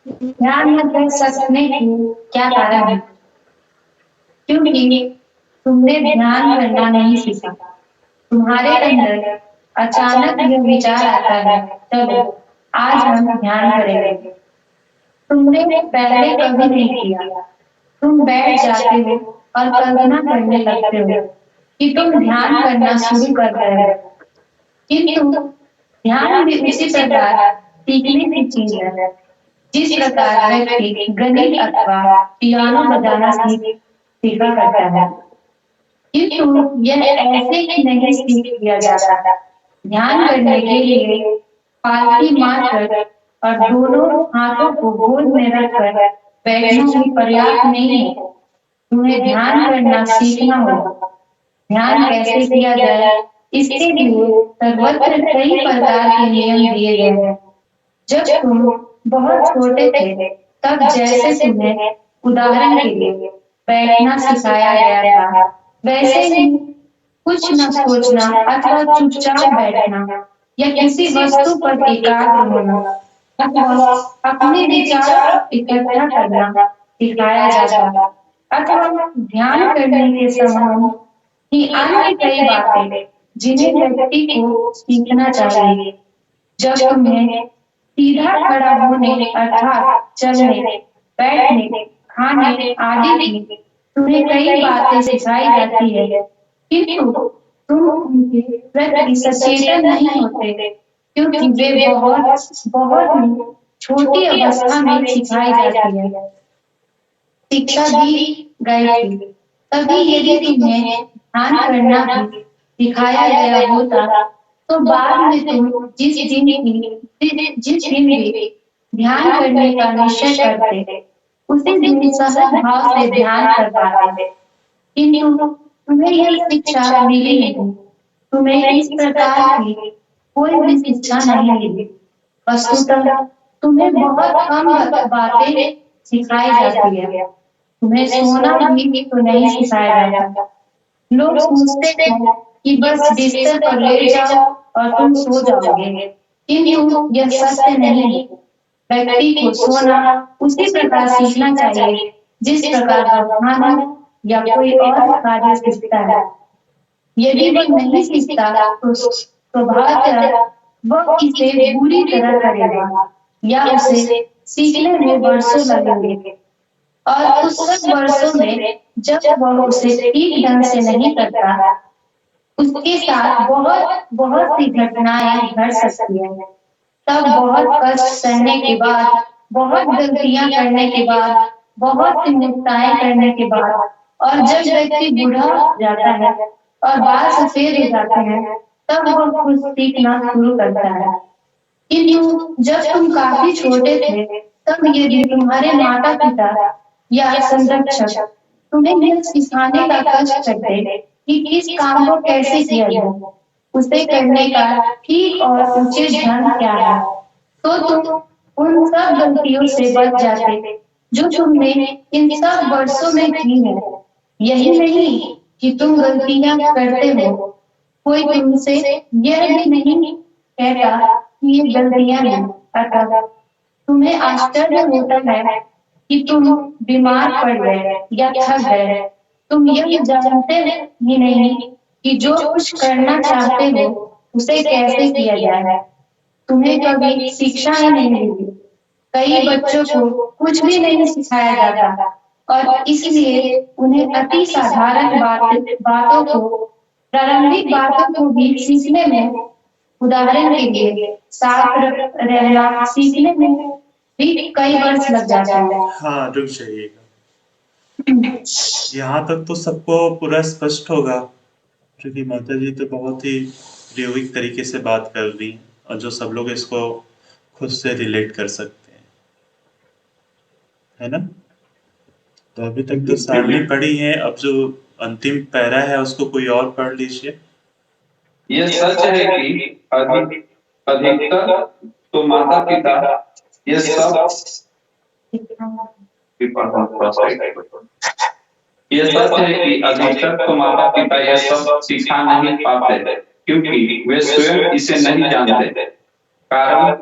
ध्यान न कर सकने की क्या कारण है? क्योंकि तुमने ध्यान करना नहीं सीखा। तुम्हारे अंदर अचानक यह विचार आता है, चलो आज हम ध्यान करेंगे। तुमने पहले कभी नहीं किया। तुम बैठ जाते हो और कल्पना करने लगते हो कि तुम ध्यान करना शुरू कर रहे हो। किंतु ध्यान भी उसी प्रकार सीखने की चीज है जिस प्रकार व्यक्ति गणित अथवा पियानो बजाना सीखा करता है। किंतु यह ऐसे ही नहीं सीख लिया जाता। ध्यान करने के लिए पालथी मारकर और दोनों हाथों को गोद में रखकर बैठना ही पर्याप्त नहीं है। तुम्हें ध्यान करना सीखना होगा। ध्यान कैसे किया जाए, इसके लिए सर्वत्र कई प्रकार के नियम दिए गए हैं। जब तुम बहुत छोटे थे, तब जैसे तुम्हें उदाहरण के लिए बैठना सिखाया गया था, वैसे ही कुछ न सोचना अथवा चुपचाप बैठना या किसी वस्तु पर एकाग्र होना अथवा अपने विचारों को इकट्ठा करना सिखाया जाता है। अथवा ध्यान करने के समान ही अन्य कई बातें जिन्हें व्यक्ति को सीखना चाहिए। जब तुम्हें सीधा खड़ा होने अर्थात चलने, बैठने, खाने आदि की तुम्हें कई बातें सिखाई जाती है, किंतु तुम उनके प्रति सचेतन नहीं होते क्योंकि वे बहुत बहुत ही छोटी अवस्था में सिखाई जाती है, शिक्षा दी गई थी। तभी यदि तुम्हें ध्यान करना भी सिखाया गया होता, तो बाद में तुम जिस दिन भी ध्यान करने का निश्चय करते, उसी दिन सहज भाव से ध्यान कर पाते। किंतु तुम्हें यह शिक्षा मिली नहीं। तुम्हें इस प्रकार की कोई भी शिक्षा नहीं मिली। वस्तुतः तुम्हें बहुत कम बातें सिखाई जाती है। तुम्हें सोना भी तो नहीं सिखाया जाता। लोग सोचते हैं कि बस बिस्तर पर लेट जाओ और तुम सो जाओगे, किंतु यह सत्य नहीं है। व्यक्ति को सोना उसी प्रकार सीखना चाहिए जिस प्रकार वह खाना या कोई और कार्य सीखता है। यदि वह नहीं सीखता तो स्वभावतः वह इसे बुरी तरह करेगा या उसे सीखने में वर्षों लगेंगे। और उस सब वर्षों में जब वह उसे ठीक ढंग से नहीं करता, उसके साथ बहुत बहुत सी घटनाएं घट सकती हैं। तब बहुत कष्ट सहने के बाद, बहुत गलतियां करने के बाद, बहुत सी मूर्खताएं करने के बाद, और जब व्यक्ति बूढ़ा हो जाता है और बाल सफेद हो जाते हैं, तब वह कुछ सीखना शुरू करता है। किंतु जब तुम काफी छोटे थे, तब यदि तुम्हारे माता पिता या संरक्षक तुम्हें यह सिखाने का कष्ट करते कि किस काम को कैसे किया जाए, उसे करने का ठीक और उचित ढंग क्या है, तो तुम उन सब गलतियों से बच जाते जो तुमने इन सब वर्षों में की है। यही नहीं कि तुम गलतियां करते हो, कोई तुमसे यह भी नहीं कहता कि ये गलतियां हैं। अतः तुम्हें आश्चर्य होता है कि तुम बीमार पड़ गए या थक गए। तुम यह जानते ही नहीं कि जो कुछ करना चाहते हो उसे कैसे किया जाए। तुम्हें कभी शिक्षा ही नहीं मिली। कई बच्चों को कुछ भी नहीं सिखाया जाता और इसलिए उन्हें अति साधारण बातों को, प्रारंभिक बातों को भी सीखने में, उदाहरण के लिए साथ रहना सीखने में भी कई वर्ष लग जाते हैं। हाँ, रुक जाइएगा। यहाँ तक तो सबको पूरा स्पष्ट होगा, क्योंकि माता जी तो बहुत ही प्रायोगिक तरीके से बात कर रही हैं और जो सब लोग इसको खुद से रिलेट कर सकते हैं, है ना? तो अभी तक तो सारणी पढ़ी है, अब जो अंतिम पैरा है उसको कोई और पढ़ लीजिए। यह सच है कि अधिकतर तो माता पिता ये सब यह सच है कि अधिकतर तो माता पिता यह सब सिखा नहीं पाते क्योंकि वे स्वयं इसे नहीं जानते। कारण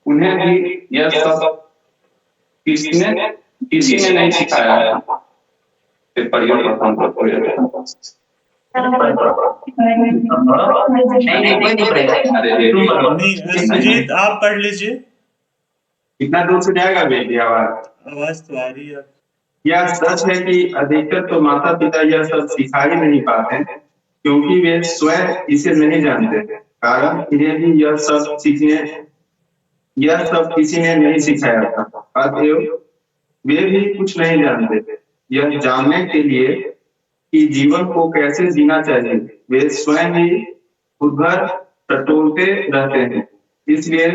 उन्हें भी यह सब किसी ने नहीं सिखाया था। फिर पढ़िए प्रथम पद को याद। नहीं सुजीत आप पढ़ लीजिए। कितना दूर से जाएगा बेटी आवाज? आवाज तो आ रही है। यह सच है कि अधिकतर तो माता पिता यह सब सिखा ही नहीं पाते क्योंकि वे स्वयं इसे नहीं जानते। कारण इन्हें भी यह सब किसी ने नहीं सिखाया था। अतएव वे भी कुछ नहीं जानते। यह जानने के लिए कि जीवन को कैसे जीना चाहिए वे स्वयं ही उधर टटोलते रहते हैं। इसलिए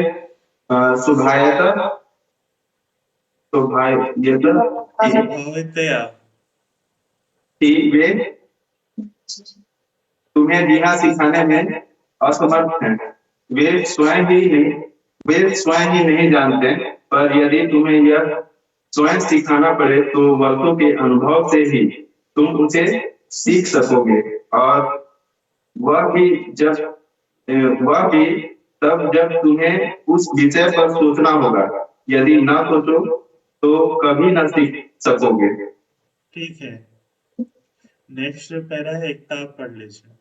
वे तुम्हें जीना सिखाने में असमर्थ हैं। वे स्वयं ही नहीं जानते। पर यदि तुम्हें यह स्वयं सिखाना पड़े तो वर्षों के अनुभव से ही तुम उसे सीख सकोगे। और वह भी तब जब तुम्हें उस विषय पर सोचना होगा। यदि ना सोचो तो कभी ना सीख सकोगे। ठीक है, नेक्स्ट पैरा है, एकता आप पढ़ लीजिए।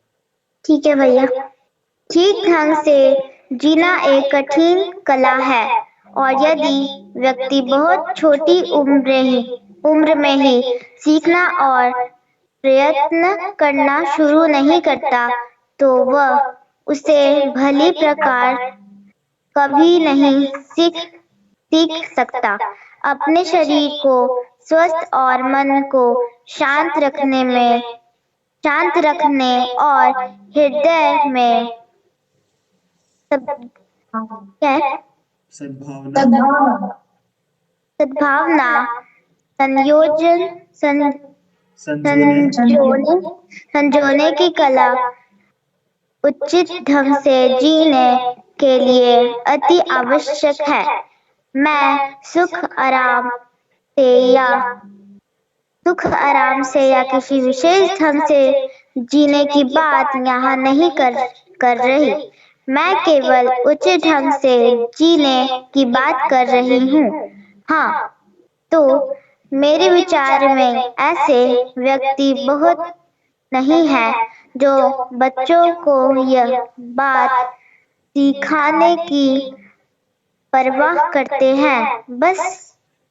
ठीक है भैया। ठीक ढंग से जीना एक कठिन कला है और यदि व्यक्ति बहुत छोटी उम्र में ही सीखना और प्रयत्न करना शुरू नहीं करता तो वह उसे भली प्रकार कभी नहीं सीख सकता। अपने शरीर को स्वस्थ और मन को शांत रखने और हृदय में सद्भावना संजोने की कला उचित ढंग से जीने के लिए अति आवश्यक है। मैं सुख आराम से या किसी विशेष ढंग से जीने की बात यहाँ नहीं कर रही। मैं केवल उचित ढंग से जीने की बात कर रही हूँ। हाँ, तो मेरे विचार में ऐसे व्यक्ति बहुत नहीं है जो बच्चों को यह बात सिखाने की परवाह करते हैं। बस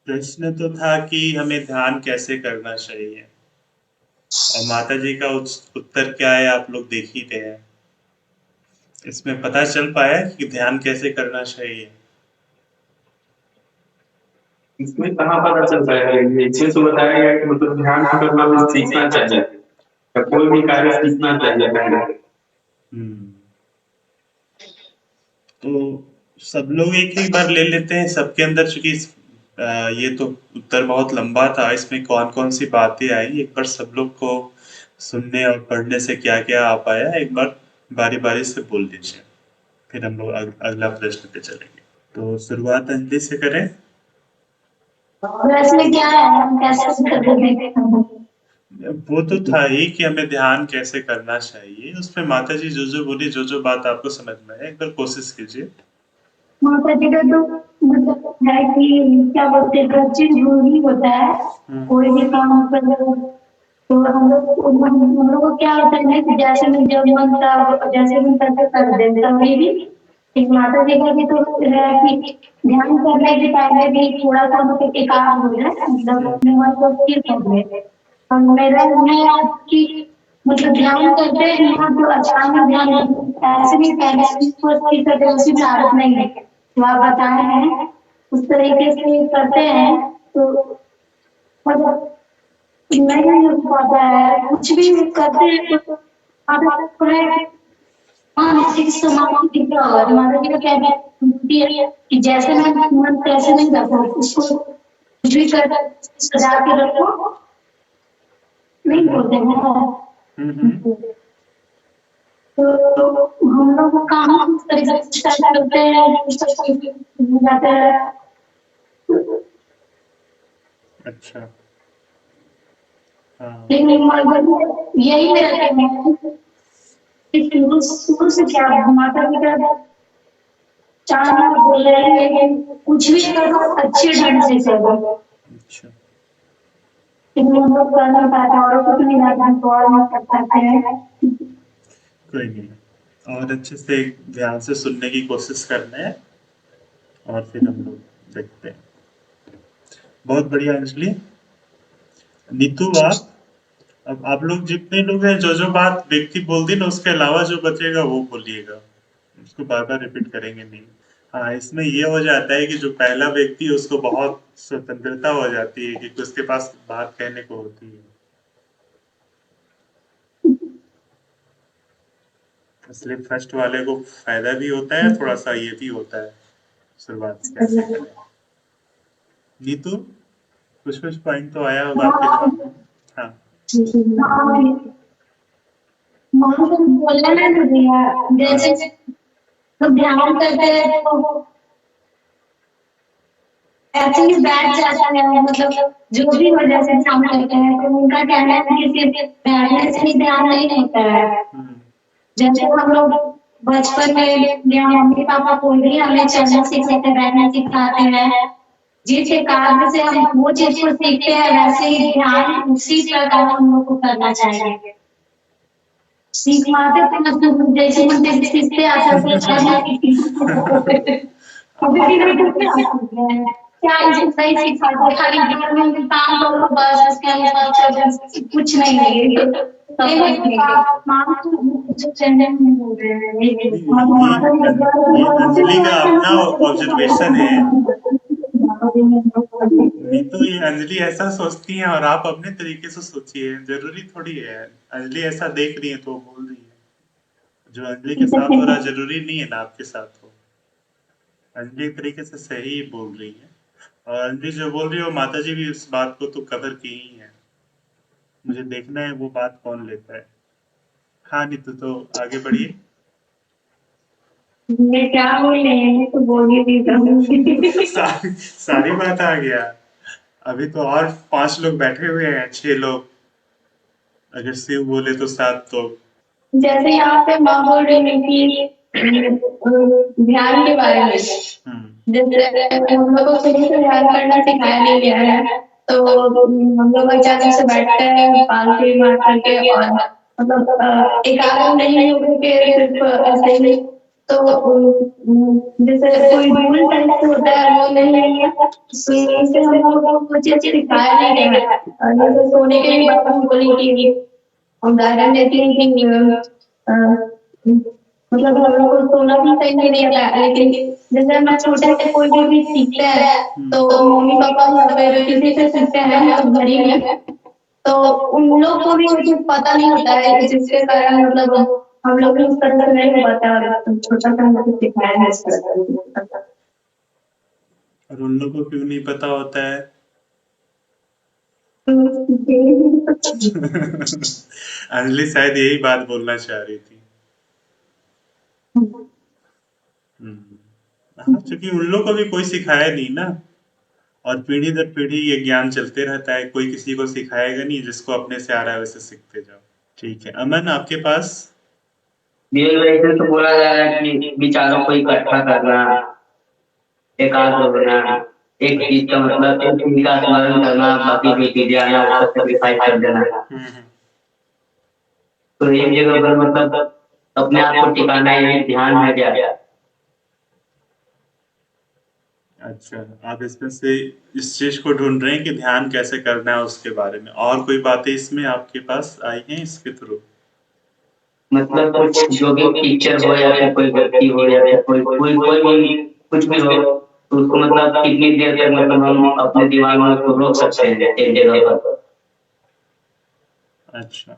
प्रश्न तो था कि हमें ध्यान कैसे करना चाहिए और माता जी का उत्तर क्या है आप लोग देख ही रहे हैं। इसमें पता चल पाया कि ध्यान कैसे करना चाहिए। इसमें कहाँ पता चलता है? इसमें तो बताया गया कि मतलब ध्यान करना भी सीखना चाहिए। कोई भी कार्य सीखना चाहिए पहले। तो सब लोग एक बार ले लेते हैं सबके अंदर, चूंकि ये तो उत्तर बहुत लंबा था, इसमें कौन कौन सी बातें आई एक बार सब लोग को सुनने और पढ़ने से क्या क्या आ पाया एक बार बारी बारी से बोल दीजिए, फिर हम लोग अगला प्रश्न पे चलेंगे। तो शुरुआत अंजलि से करें। वैसे क्या है, हम कैसे करेंगे? वो तो था ही कि हमें ध्यान कैसे करना चाहिए, उसमें माता जी जो बोली, जो बात आपको समझ में आए एक बार कोशिश कीजिए। माता जी का तो मतलब है कि क्या बोलते हैं, हर चीज जरूरी होता है। कोई भी काम कर तो हम लोग को क्या होता है कि जैसे भी जब मन था जैसे भी करके कर देते हैं। भी एक माता जी का भी तो है कि ध्यान करने के पहले भी थोड़ा सा मतलब एकाग्र हो जाए, मतलब अपने मन को स्थिर कर ले। और मेरा है कि मतलब ध्यान करते हैं तो अचानक ध्यान ऐसे भी पहले सोच करते उसी में आदत नहीं है जो आप बताए हैं उस तरीके से करते हैं तो मतलब नहीं हो पाता है। कुछ भी करते हैं तो आदत है मानसिक समाधि माता जी का कहना है कि जैसे मैं मन कैसे नहीं रखो उसको कुछ भी कर सजा के रखो, नहीं बोलते हैं। तो हम लोग काम इस तरीके से स्टार्ट करते हैं जाते हैं। अच्छा हाँ, लेकिन यही मेरा कहना है कि शुरू से क्या माता जी का चाहे बोल रहे हैं कि कुछ भी करो अच्छे ढंग से करो। अच्छा, लेकिन हम लोग कर नहीं पाते, औरों को नहीं आता तो और नहीं कर पाते हैं। कोई नहीं, और अच्छे से ध्यान से सुनने की कोशिश करना है और फिर हम लोग देखते हैं। बहुत बढ़िया अंजलि। नीतू, अब आप लोग जितने लोग हैं, जो जो बात व्यक्ति बोल दी ना, उसके अलावा जो बचेगा वो बोलिएगा, उसको बार बार रिपीट करेंगे नहीं। हाँ, इसमें ये हो जाता है कि जो पहला व्यक्ति है उसको बहुत स्वतंत्रता हो जाती है कि उसके पास बात कहने को होती है, इसलिए फर्स्ट वाले को फायदा भी होता है, थोड़ा सा ये भी होता है शुरुआत कैसे करें। नीतू, कुछ कुछ पॉइंट तो आया होगा आपके दिमाग में। हाँ, बोलना नहीं दिया, जैसे तो ध्यान करते हैं तो ऐसे ही बैठ जाता है, मतलब जो भी वजह से ध्यान करते हैं तो उनका कहना है कि सिर्फ बैठने से ही ध्यान नहीं होता है। जैसे हम लोग बचपन में या मम्मी पापा कोई भी हमें चलना सिखाते, बैठना सिखाते हैं, जिस कार्य से हम वो चीज को सीखते हैं वैसे ही ध्यान उसी प्रकार हम लोग को करना चाहिए। सीखवाते थे मतलब जैसे मुझे सीखते आता है अभी भी नहीं क्या इसे सही सिखाते, खाली घर में काम करो बस, उसके अनुसार चलो, कुछ नहीं है। माँ जो चैनल में बोल रहे हैं ये अंजलि का अपना ऑब्जर्वेशन है। नीतू, ये अंजलि ऐसा सोचती है और आप अपने तरीके से सोचिए, जरूरी थोड़ी है। अंजलि ऐसा देख रही है तो बोल रही है, जो अंजलि के साथ हो रहा जरूरी नहीं है ना आपके साथ हो। अंजलि एक तरीके से सही बोल रही है, और अंजलि जो बोल रही है वो माता जी भी उस बात को तो कवर की ही है। मुझे देखना है वो बात कौन लेता है। हाँ नीतू, तो आगे बढ़िए। मैं क्या बोले तो बोल ही दी सारी बात आ गया। अभी तो और 5 लोग बैठे हुए हैं, 6 लोग, अगर शिव बोले तो 7 तो। जैसे यहाँ पे माँ बोल रही है कि ध्यान के बारे में, जैसे हम लोग को शुरू से ध्यान करना सिखाया नहीं गया है, तो हम लोग अचानक से बैठते हैं पालतू मार करके, और मतलब एकाग्र नहीं हो के सिर्फ ऐसे ही, तो जैसे कोई रूल टाइप से होता है वो नहीं है, शुरू से हम लोग को कुछ सिखाया नहीं गया है। जैसे सोने के भी बात हम बोली कि उदाहरण देती है कि मतलब हम लोग को सोना भी सही नहीं आता है, लेकिन जैसे हम छोटे से कोई भी सीखते हैं तो मम्मी पापा या फिर किसी से सीखते हैं मतलब घड़ी में, तो उन लोग को भी कुछ पता नहीं होता है, जिसके कारण मतलब हम लोग भी उस तरह से नहीं हो पाता, और छोटा सा हम लोग सिखाया है इस तरह से। और उन लोगों को क्यों नहीं पता होता है? अंजलि शायद यही बात बोलना चाह रही थी। हाँ, क्योंकि उन लोगों को भी कोई सिखाया नहीं ना, और पीढ़ी दर पीढ़ी ये ज्ञान चलते रहता है, कोई किसी को सिखाएगा नहीं, जिसको अपने से आ रहा है वैसे सीखते जाओ। ठीक है अमन, आपके पास? वैसे तो बोला जा रहा है कि विचारों को इकट्ठा करना, एकाग्र होना, एक चीज का मतलब एक चीज का स्मरण करना, बाकी जो चीजें आना वो सब सेक्रीफाइस कर देना। तो एक जगह पर मतलब अपने आप को टिकाना यही ध्यान है क्या? अच्छा, आप इसमें से इस चीज को ढूंढ रहे हैं कि ध्यान कैसे करना है उसके बारे में, और कोई बातें इसमें आपके पास आई हैं इसके थ्रू? मतलब कुछ जो भी टीचर हो या फिर कोई व्यक्ति हो या फिर कोई कोई कोई भी कुछ भी हो, तो उसको मतलब कितनी देर तक मतलब हम अपने दिमाग में उसको रोक सकते हैं एक जगह पर। अच्छा,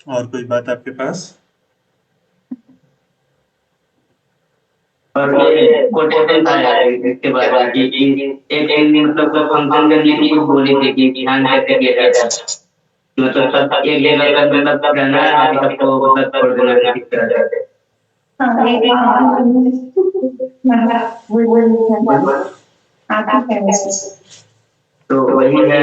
और कोई बात आपके पास? और ये कोटेशन था यार इसके बारे में कि एक दिन मतलब कोई फंक्शन में नीति कुछ बोली थी कि ध्यान कैसे किया जाता है, मतलब सब एक जगह पर मतलब रहना है, बाकी सबको मतलब छोड़ देना है किसी तरह से। तो वही है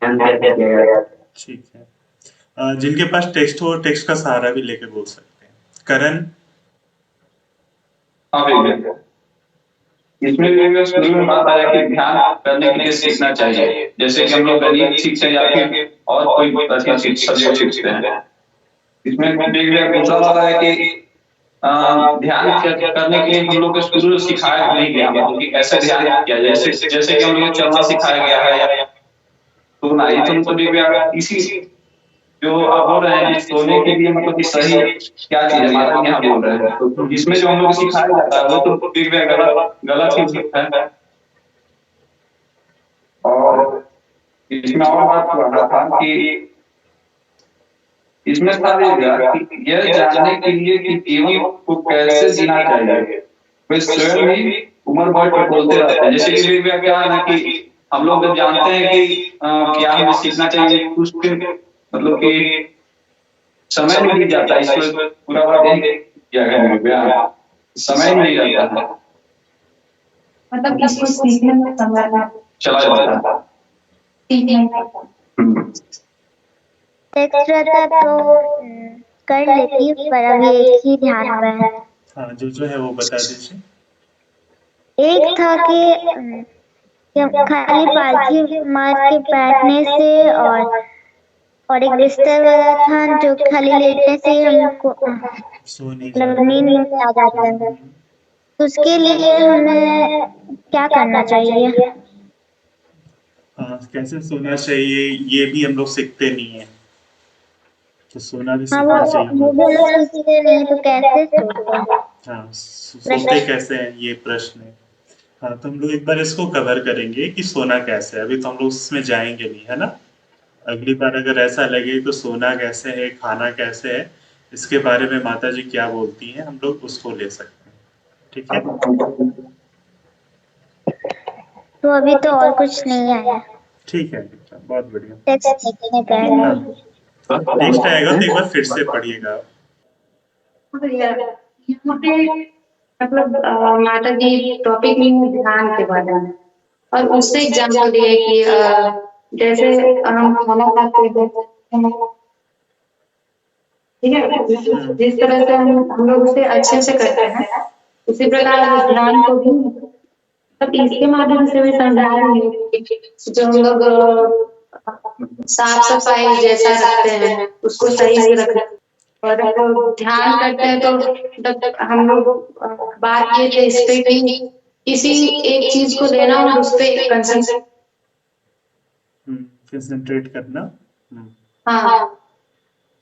ध्यान कैसे किया जाता है। ठीक है, जिनके पास टेक्स्ट हो टेक्स्ट का सहारा भी लेके बोल सकते हैं। करण हाँ भैया, इसमें भी शुरू में बात आया कि ध्यान करने के लिए सीखना चाहिए, जैसे कि हम लोग गणित सीखते हैं या फिर और कोई अच्छी सब्जेक्ट सीखते हैं। इसमें दूसरा वाला है कि ध्यान करने के लिए हम लोग को शुरू में सिखाया नहीं गया, मतलब कि कैसे ध्यान किया, जैसे जैसे कि हम लोग को चलना सिखाया गया है, तो ना ये तो इसी जो आप बोल रहे हैं कि सोने के लिए मतलब कि सही क्या चीज है, माता यहाँ बोल रहे हैं, तो इसमें जो हम लोग सिखाया जाता है वो तो गलत गलत ही है। और इसमें और बात हो रहा था कि इसमें था कि यह जानने के लिए कि जीवन को कैसे जीना चाहिए, वे स्वयं ही उम्र भर बोलते रहते हैं। जैसे कि क्या है ना कि हम लोग जब जानते हैं कि क्या हमें सीखना चाहिए, उस दिन मतलब कि समय नहीं मिल जाता, इसमें पूरा बात यही किया गया, समय नहीं रहता है, मतलब इसको सीखने में समय चला जाता है। रहता तो कर लेती, पर अभी एक ही ध्यान में है। हाँ, जो है वो बता दीजिए। एक था कि खाली पालथी मार के बैठने से, और एक बिस्तर वाला था जो खाली लेटने से हमको मतलब नींद आ जाता है। तो उसके लिए हमें क्या करना चाहिए? हाँ, कैसे सोना चाहिए ये भी हम लोग सीखते नहीं है, तो सोना भी सीखना चाहिए। वो भी लोग सीखते नहीं तो कैसे सोते हैं? हाँ, सोते कैसे हैं ये प्रश्न है। हाँ, तो हम लोग एक बार इसको कवर करेंगे कि सोना कैसे है, अभी तो हम लोग इसमें जाएंगे नहीं, है ना। अगली बार अगर ऐसा लगे तो सोना कैसे है, खाना कैसे है, इसके बारे में माता जी क्या बोलती हैं, हम लोग उसको ले सकते हैं, ठीक है। तो अभी तो और कुछ नहीं आया। ठीक है बेटा, बहुत बढ़िया। टेक्स्ट लिखने का है। नेक्स्ट आएगा तो एक बार फिर से पढ़िएगा। यहाँ पे मतलब माता जी टॉपिक में ध्यान के बारे में, और उससे एग्जाम्पल दिए कि जैसे हम खाना खाते हैं, ठीक है, जिस तरह से हम लोग उसे अच्छे से करते हैं, उसी प्रकार ध्यान को भी तब इसके माध्यम से भी समझा रहे हैं जो हम लोग साफ सफाई जैसा रखते हैं उसको सही से रखना, और हम लोग ध्यान करते हैं तो हम लोग बात ये थे इस पे कि किसी एक चीज को लेना और उस पे कंसंट्रेट करना। हाँ,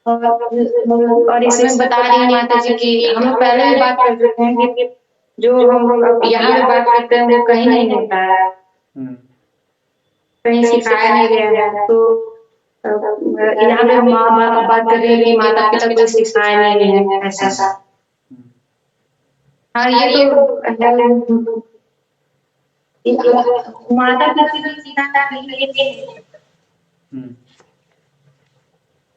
और इसमें बता रही है माता जी की हम लोग पहले भी बात कर चुके हैं कि जो हम लोग यहाँ पे बात करते हैं वो कहीं नहीं होता है, कहीं सिखाया नहीं गया है। तो यहाँ पे माँ बात कर रही है कि माता पिता को सिखाया नहीं है ऐसा। हाँ, ये तो माता पिता को सिखाया नहीं है।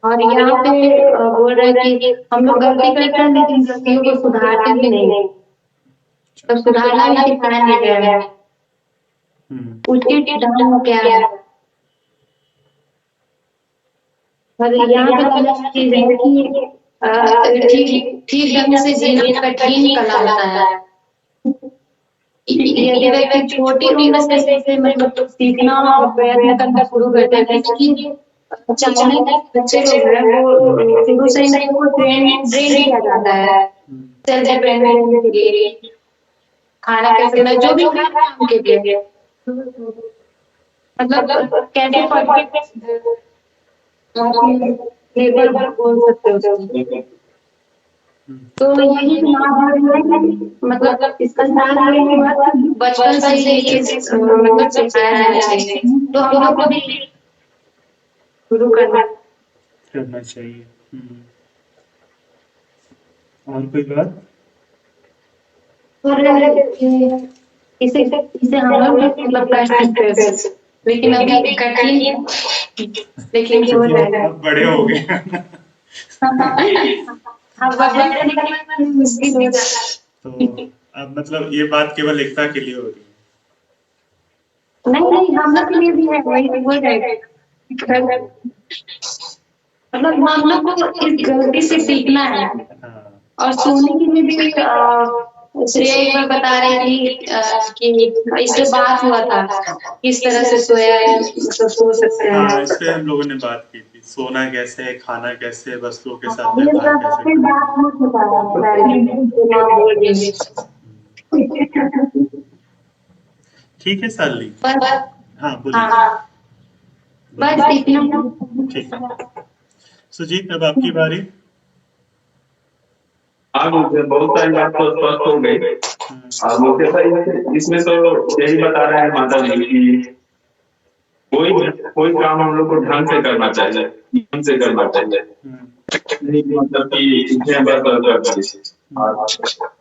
और यहाँ पे बोल रहे हैं कि हम लोग गलती करते हैं लेकिन गलतियों को सुधारते भी नहीं, तो सुधारना भी सिखाया नहीं गया है। उसके ढंग क्या है, और यहाँ पे चीज है कि ठीक ढंग से जीना कठिन कला होता है। यदि व्यक्ति छोटी उम्र से मतलब सीखना और प्रयत्न करना शुरू करते हैं, चाहे बच्चे लोग हैं वो शुरू से ही उनको ट्रेन किया जाता है सेल्फ डिपेंडेंट के लिए, खाना कैसे करना, जो भी काम के लिए, मतलब कैसे लेबर बोल सकते हो। तो यही मतलब इसका बचपन से ही मतलब सिखाया जाना चाहिए, तो हम लोग को भी शुरू करना चाहिए। और कोई बात? इसे हम लोग मतलब कर सकते हैं, लेकिन अभी कठिन, लेकिन हो जाएगा, अब बड़े हो गए मुश्किल हो जाता। तो अब मतलब ये बात केवल एकता के लिए हो रही है? नहीं, हम लोग के लिए भी है, वही हो जाएगा। मतलब हम लोग को इस गलती से सीखना है। और सोने के लिए भी श्रेया एक बार बता रही थी कि इस पे बात हुआ था किस तरह से सोया मतलब सो सकते हैं। हाँ, इस पे हम लोगों ने बात की थी, सोना कैसे है, खाना कैसे है, वस्तुओं के साथ ये व्यवहार सब कैसे फिर करना बात हो चुका है बोल रही ठीक है साली। बस हाँ बोलिए। हाँ बस इतना। ठीक है सुजीत, अब आपकी बारी। हाँ मुझे बहुत सारी बात तो स्पष्ट हो गई। और मुझे भाई इसमें तो यही बता रहे हैं माता जी की कोई कोई काम हम लोग को ढंग से करना चाहिए, ढंग से करना चाहिए, नहीं मतलब कि इसमें बस कर दीजिए। और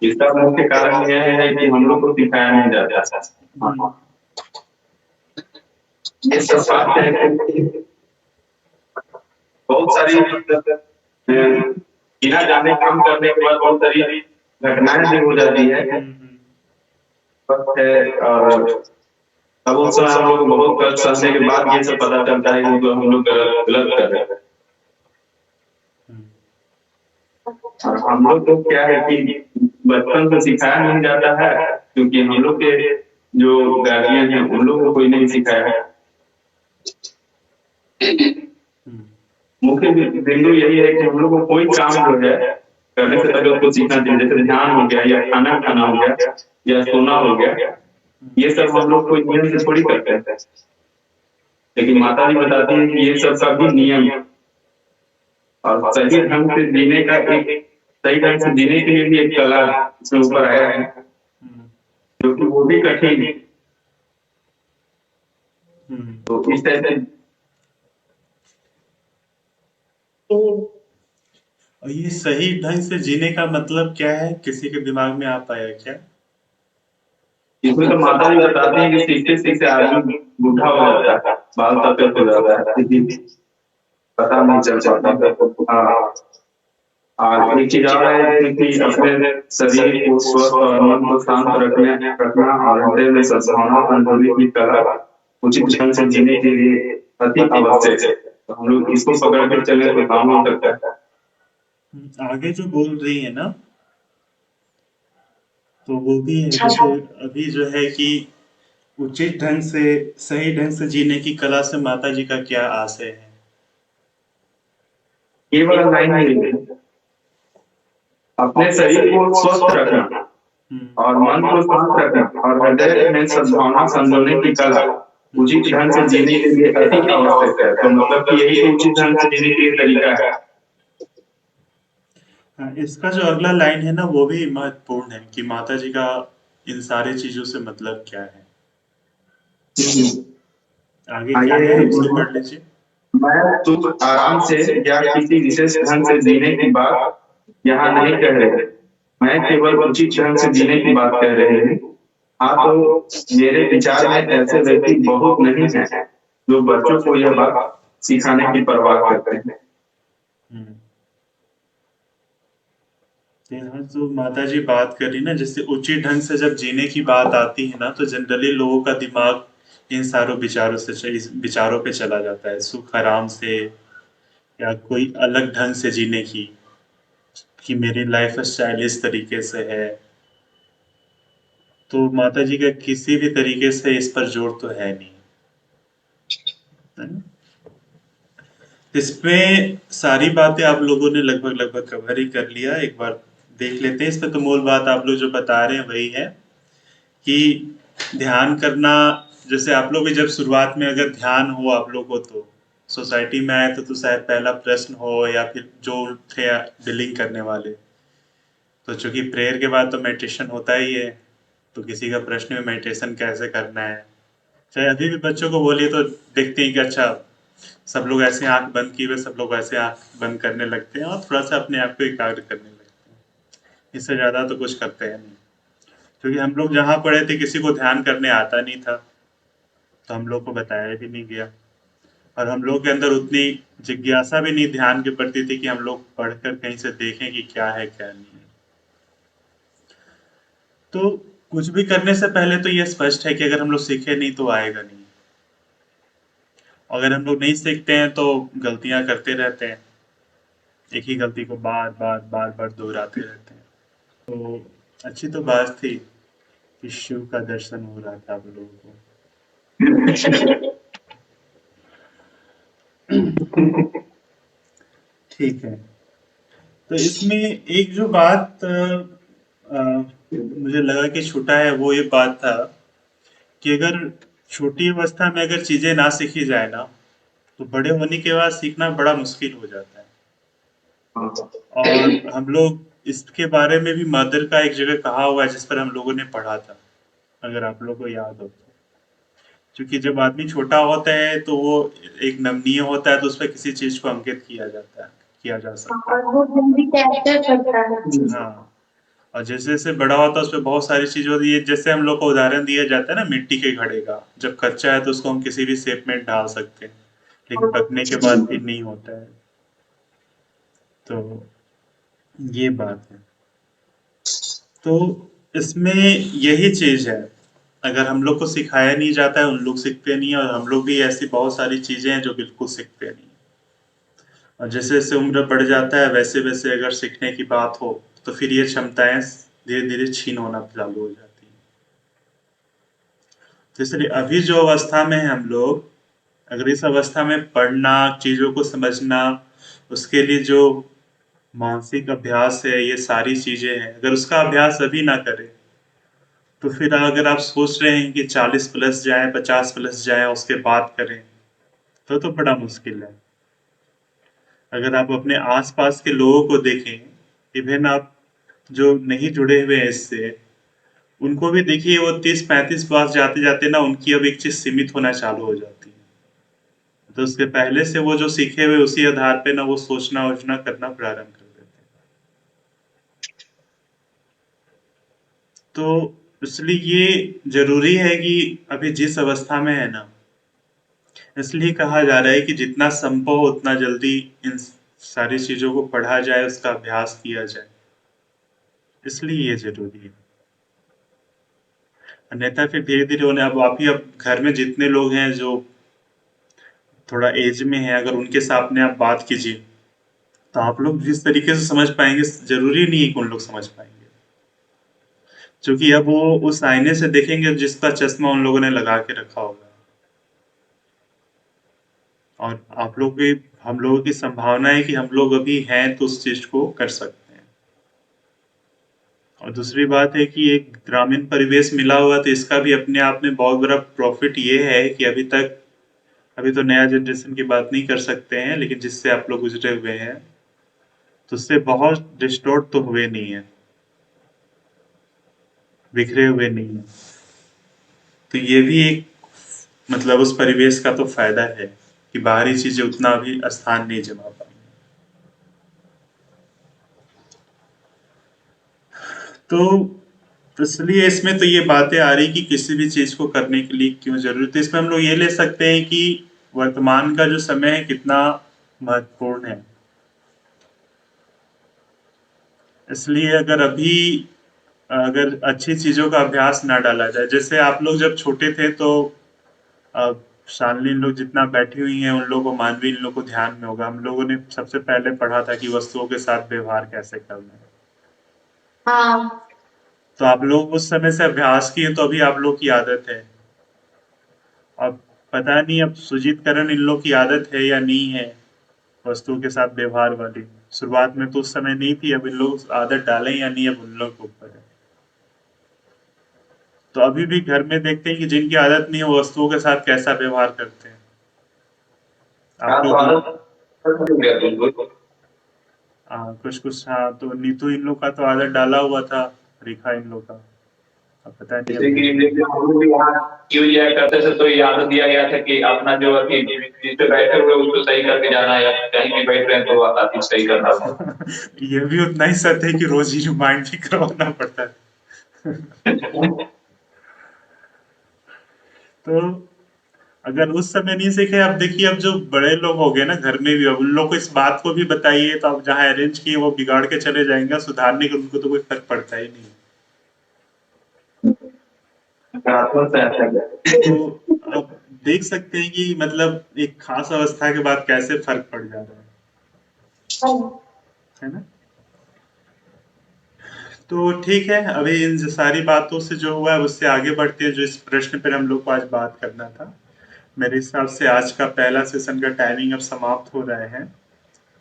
इसका मुख्य कारण यह है कि हम लोग को सिखाया नहीं जाता। हाँ। ये सब बात है कि बहुत सारी मतलब बिना जाने काम करने के बाद बहुत सारी घटनाएं भी हो जाती है। और तब उस समय हम लोग बहुत कष्ट सहने के बाद ये सब पता चलता है कि हम लोग गलत कर रहे हैं। और हम लोग को क्या है कि बचपन से सिखाया नहीं जाता है, क्योंकि हम लोग के जो गार्जियन है उन लोगों को कोई नहीं सिखाया है। मुख्य बिंदु यही है कि हम लोग को कोई काम जो है करने से पहले उसको सीखना चाहिए। जैसे ध्यान हो गया या खाना खाना हो गया या सोना हो गया, ये सब हम लोग कोई नियम से थोड़ी करते हैं, लेकिन माता जी बताती है कि ये सब का भी नियम और सही ढंग से जीने का एक सही ढंग से जीने के लिए भी एक कला इसमें ऊपर आया है, जो कि वो भी कठिन है। तो इस तरह से और ये सही ढंग से जीने का मतलब क्या है, किसी के दिमाग में आ पाया क्या? इसमें तो माता जी बताती है कि सीखते सीखते आदमी बूढ़ा हो जाता है, बाल सफेद हो जाता है, पता नहीं चल पाता। हाँ, और एक चीज और है कि अपने शरीर को स्वस्थ और मन को शांत रखना और हृदय में सद्भावना संजोने की कला उचित ढंग से जीने के लिए अति आवश्यक है। तो हम लोग इसको पकड़ कर चले तो काम हो सकता है। आगे जो बोल रही है ना, तो वो भी है, जैसे अभी जो है कि उचित ढंग से सही ढंग से जीने की कला से माता जी का क्या आशय है? ये वाला लाइन है, अपने शरीर को स्वस्थ रखना और मन को शांत रखना और हृदय में सद्भावना संजोने की कला उचित ढंग से जीने के लिए अति आवश्यक है। तो मतलब कि यही तो उचित ढंग से जीने के लिए तरीका है। हाँ, इसका जो अगला लाइन है ना वो भी महत्वपूर्ण है कि माता जी का इन सारी चीजों से मतलब क्या है। आगे क्या है, उसको पढ़ लीजिए। मैं सुख आराम से या किसी विशेष ढंग से जीने की बात यहाँ नहीं कह रहे, मैं केवल उचित ढंग से जीने की बात कह रहे हैं। हाँ, तो मेरे विचार में ऐसे व्यक्ति बहुत नहीं हैं जो बच्चों को यह बात सिखाने की परवाह करते हैं। यहाँ जो माता जी बात कर रही ना, जैसे उचित ढंग से जब जीने की बात आती है ना, तो जनरली लोगों का दिमाग इन सारों विचारों पे चला जाता है, सुख आराम से या कोई अलग ढंग से जीने की, कि मेरी लाइफ स्टाइल इस तरीके से है। तो माता जी का किसी भी तरीके से इस पर जोर तो है नहीं, है ना? इसमें सारी बातें आप लोगों ने लगभग कवर ही कर लिया। एक बार देख लेते हैं। इसमें तो मूल बात आप लोग जो बता रहे हैं वही है कि ध्यान करना। जैसे आप लोग भी जब शुरुआत में अगर ध्यान हो आप लोगों को, तो सोसाइटी में आए तो शायद पहला प्रश्न हो, या फिर जो थे बिलिंग करने वाले, तो चूंकि प्रेयर के बाद तो मेडिटेशन होता ही है, तो किसी का प्रश्न में मेडिटेशन कैसे करना है। चाहे अभी भी बच्चों को बोलिए तो देखते हैं कि अच्छा सब लोग ऐसे आंख बंद किए हुए, सब लोग ऐसे आंख बंद करने लगते हैं और थोड़ा सा अपने आप को एकाग्र करने लगते हैं। इससे ज्यादा तो कुछ करते हैं नहीं, क्योंकि हम लोग जहाँ पढ़े थे किसी को ध्यान करने आता नहीं था, तो हम लोग को बताया भी नहीं गया, और हम लोग के अंदर उतनी जिज्ञासा भी नहीं ध्यान के प्रति थी कि हम लोग पढ़कर कहीं से देखें कि क्या है क्या नहीं है। तो कुछ भी करने से पहले तो ये स्पष्ट है कि अगर हम लोग सीखे नहीं तो आएगा नहीं। अगर हम लोग नहीं सीखते हैं तो गलतियां करते रहते हैं। एक ही गलती को बार बार बार बार दोहराते रहते हैं। तो अच्छी तो बात थी कि शिव का दर्शन हो रहा था आप लोगों को। ठीक है, तो इसमें एक जो बात मुझे लगा कि छूटा है, वो ये बात था कि अगर छोटी अवस्था में अगर चीजें ना सीखी जाए ना, तो बड़े होने के बाद सीखना बड़ा मुश्किल हो जाता है। और हम लोग इसके बारे में भी मदर का एक जगह कहा हुआ है जिस पर हम लोगों ने पढ़ा था, अगर आप लोगों को याद हो तो। क्योंकि जब आदमी छोटा होता है तो वो एक नमनीय होता है, तो उस पर किसी चीज को अंकित किया जाता है, किया जा सकता है। और वो जल्दी कैप्चर करता है। हाँ, और जैसे जैसे बड़ा होता है उस पर बहुत सारी चीजें होती है। जैसे हम लोग को उदाहरण दिया जाता है ना मिट्टी के घड़े का, जब कच्चा है तो उसको हम किसी भी शेप में ढाल सकते हैं, लेकिन पकने के बाद फिर नहीं होता है। तो ये बात है। तो इसमें यही चीज है, अगर हम लोग को सिखाया नहीं जाता है, उन लोग सीखते नहीं है, और हम लोग भी ऐसी बहुत सारी चीजें हैं जो बिल्कुल सीखते नहीं। और जैसे जैसे उम्र बढ़ जाता है वैसे वैसे अगर सीखने की बात हो तो फिर ये क्षमताएं धीरे धीरे छीन होना चालू हो जाती हैं। तो इसलिए अभी जो अवस्था में है हम लोग, अगर इस अवस्था में पढ़ना, चीजों को समझना, उसके लिए जो मानसिक अभ्यास है, ये सारी चीजें हैं, अगर उसका अभ्यास अभी ना करें तो फिर अगर आप सोच रहे हैं कि 40 प्लस जाए, 50 प्लस जाए उसके बाद करें, तो बड़ा मुश्किल है। अगर आप अपने आसपास के लोगों को देखें, इवन आप जो नहीं जुड़े हुए हैं इससे, उनको भी देखिए, वो 30-35 पास जाते जाते ना उनकी अब एक चीज सीमित होना चालू हो जाती है। तो उसके पहले से वो जो सीखे हुए उसी आधार पे ना वो सोचना वोचना करना प्रारंभ कर देते हैं। तो इसलिए ये जरूरी है कि अभी जिस अवस्था में है ना, इसलिए कहा जा रहा है कि जितना संभव उतना जल्दी इन सारी चीजों को पढ़ा जाए, उसका अभ्यास किया जाए, इसलिए ये जरूरी है। अन्यथा फिर धीरे धीरे होने, अब आप ही अब घर में जितने लोग हैं जो थोड़ा एज में है, अगर उनके सामने आप बात कीजिए तो आप लोग जिस तरीके से समझ पाएंगे, जरूरी नहीं है कि उन लोग समझ पाएंगे, क्योंकि अब वो उस आईने से देखेंगे जिसका चश्मा उन लोगों ने लगा के रखा होगा। और आप लोग भी, हम लोगों की संभावना है कि हम लोग अभी हैं तो उस चीज को कर सकते हैं। और दूसरी बात है कि एक ग्रामीण परिवेश मिला हुआ, तो इसका भी अपने आप में बहुत बड़ा प्रॉफिट ये है कि अभी तो नया जनरेशन की बात नहीं कर सकते हैं, लेकिन जिससे आप लोग गुजरे हुए हैं तो उससे बहुत डिस्टोर्ट तो हुए नहीं है, बिखरे हुए नहीं है। तो ये भी एक मतलब उस परिवेश का तो फायदा है कि बाहरी चीजें उतना भी स्थान नहीं जमा पाई। तो इसलिए इसमें तो ये बातें आ रही कि किसी भी चीज को करने के लिए क्यों जरूरी। तो इसमें हम लोग ये ले सकते हैं कि वर्तमान का जो समय है कितना महत्वपूर्ण है। इसलिए अगर अच्छी चीजों का अभ्यास ना डाला जाए, जैसे आप लोग जब छोटे थे तो शालिनी लोग जितना बैठी हुई हैं उन लोगों को, मानवी इन लोग को ध्यान में होगा, हम लोगों ने सबसे पहले पढ़ा था कि वस्तुओं के साथ व्यवहार कैसे करना है। हाँ, तो आप लोग उस समय से अभ्यास किए तो अभी आप लोग की आदत है। अब पता नहीं अब सुजीत करण इन लोग की आदत है या नहीं है वस्तुओं के साथ व्यवहार वाली। शुरुआत में तो उस समय नहीं थी, अब इन लोग आदत डालें या नहीं अब उन लोग के ऊपर है। तो अभी भी घर में देखते हैं कि जिनकी आदत नहीं है वो वस्तुओं के साथ कैसा व्यवहार करते हैं। आप लोग कुछ कुछ, हाँ, तो नीतू इन लोग का तो आदत डाला हुआ था, रेखा इन लोग का, अब पता नहीं जैसे कि हम लोग यहाँ क्यों लिया करते थे, तो ये आदत दिया गया था कि अपना जो अभी जिस पे बैठे हुए उसको सही करके जाना है, या कहीं भी बैठ रहे हैं तो आदमी सही करना होगा। ये भी उतना ही सत्य है कि रोज ही रिमाइंड भी करवाना पड़ता है। तो अगर उस समय नहीं सीखे, अब देखिए अब जो बड़े लोग हो गए ना घर में भी, अब उन लोग को इस बात को भी बताइए तो अब जहाँ अरेंज किए वो बिगाड़ के चले जाएंगे, सुधारने का उनको तो कोई फर्क पड़ता ही नहीं। तो अब देख सकते हैं कि मतलब एक खास अवस्था के बाद कैसे फर्क पड़ जा रहा है। है ना। तो ठीक है, अभी इन सारी बातों से जो हुआ है उससे आगे बढ़ते हैं, जो इस प्रश्न पर हम लोग को आज बात करना था। मेरे हिसाब से आज का पहला सेशन का टाइमिंग अब समाप्त हो रहा है,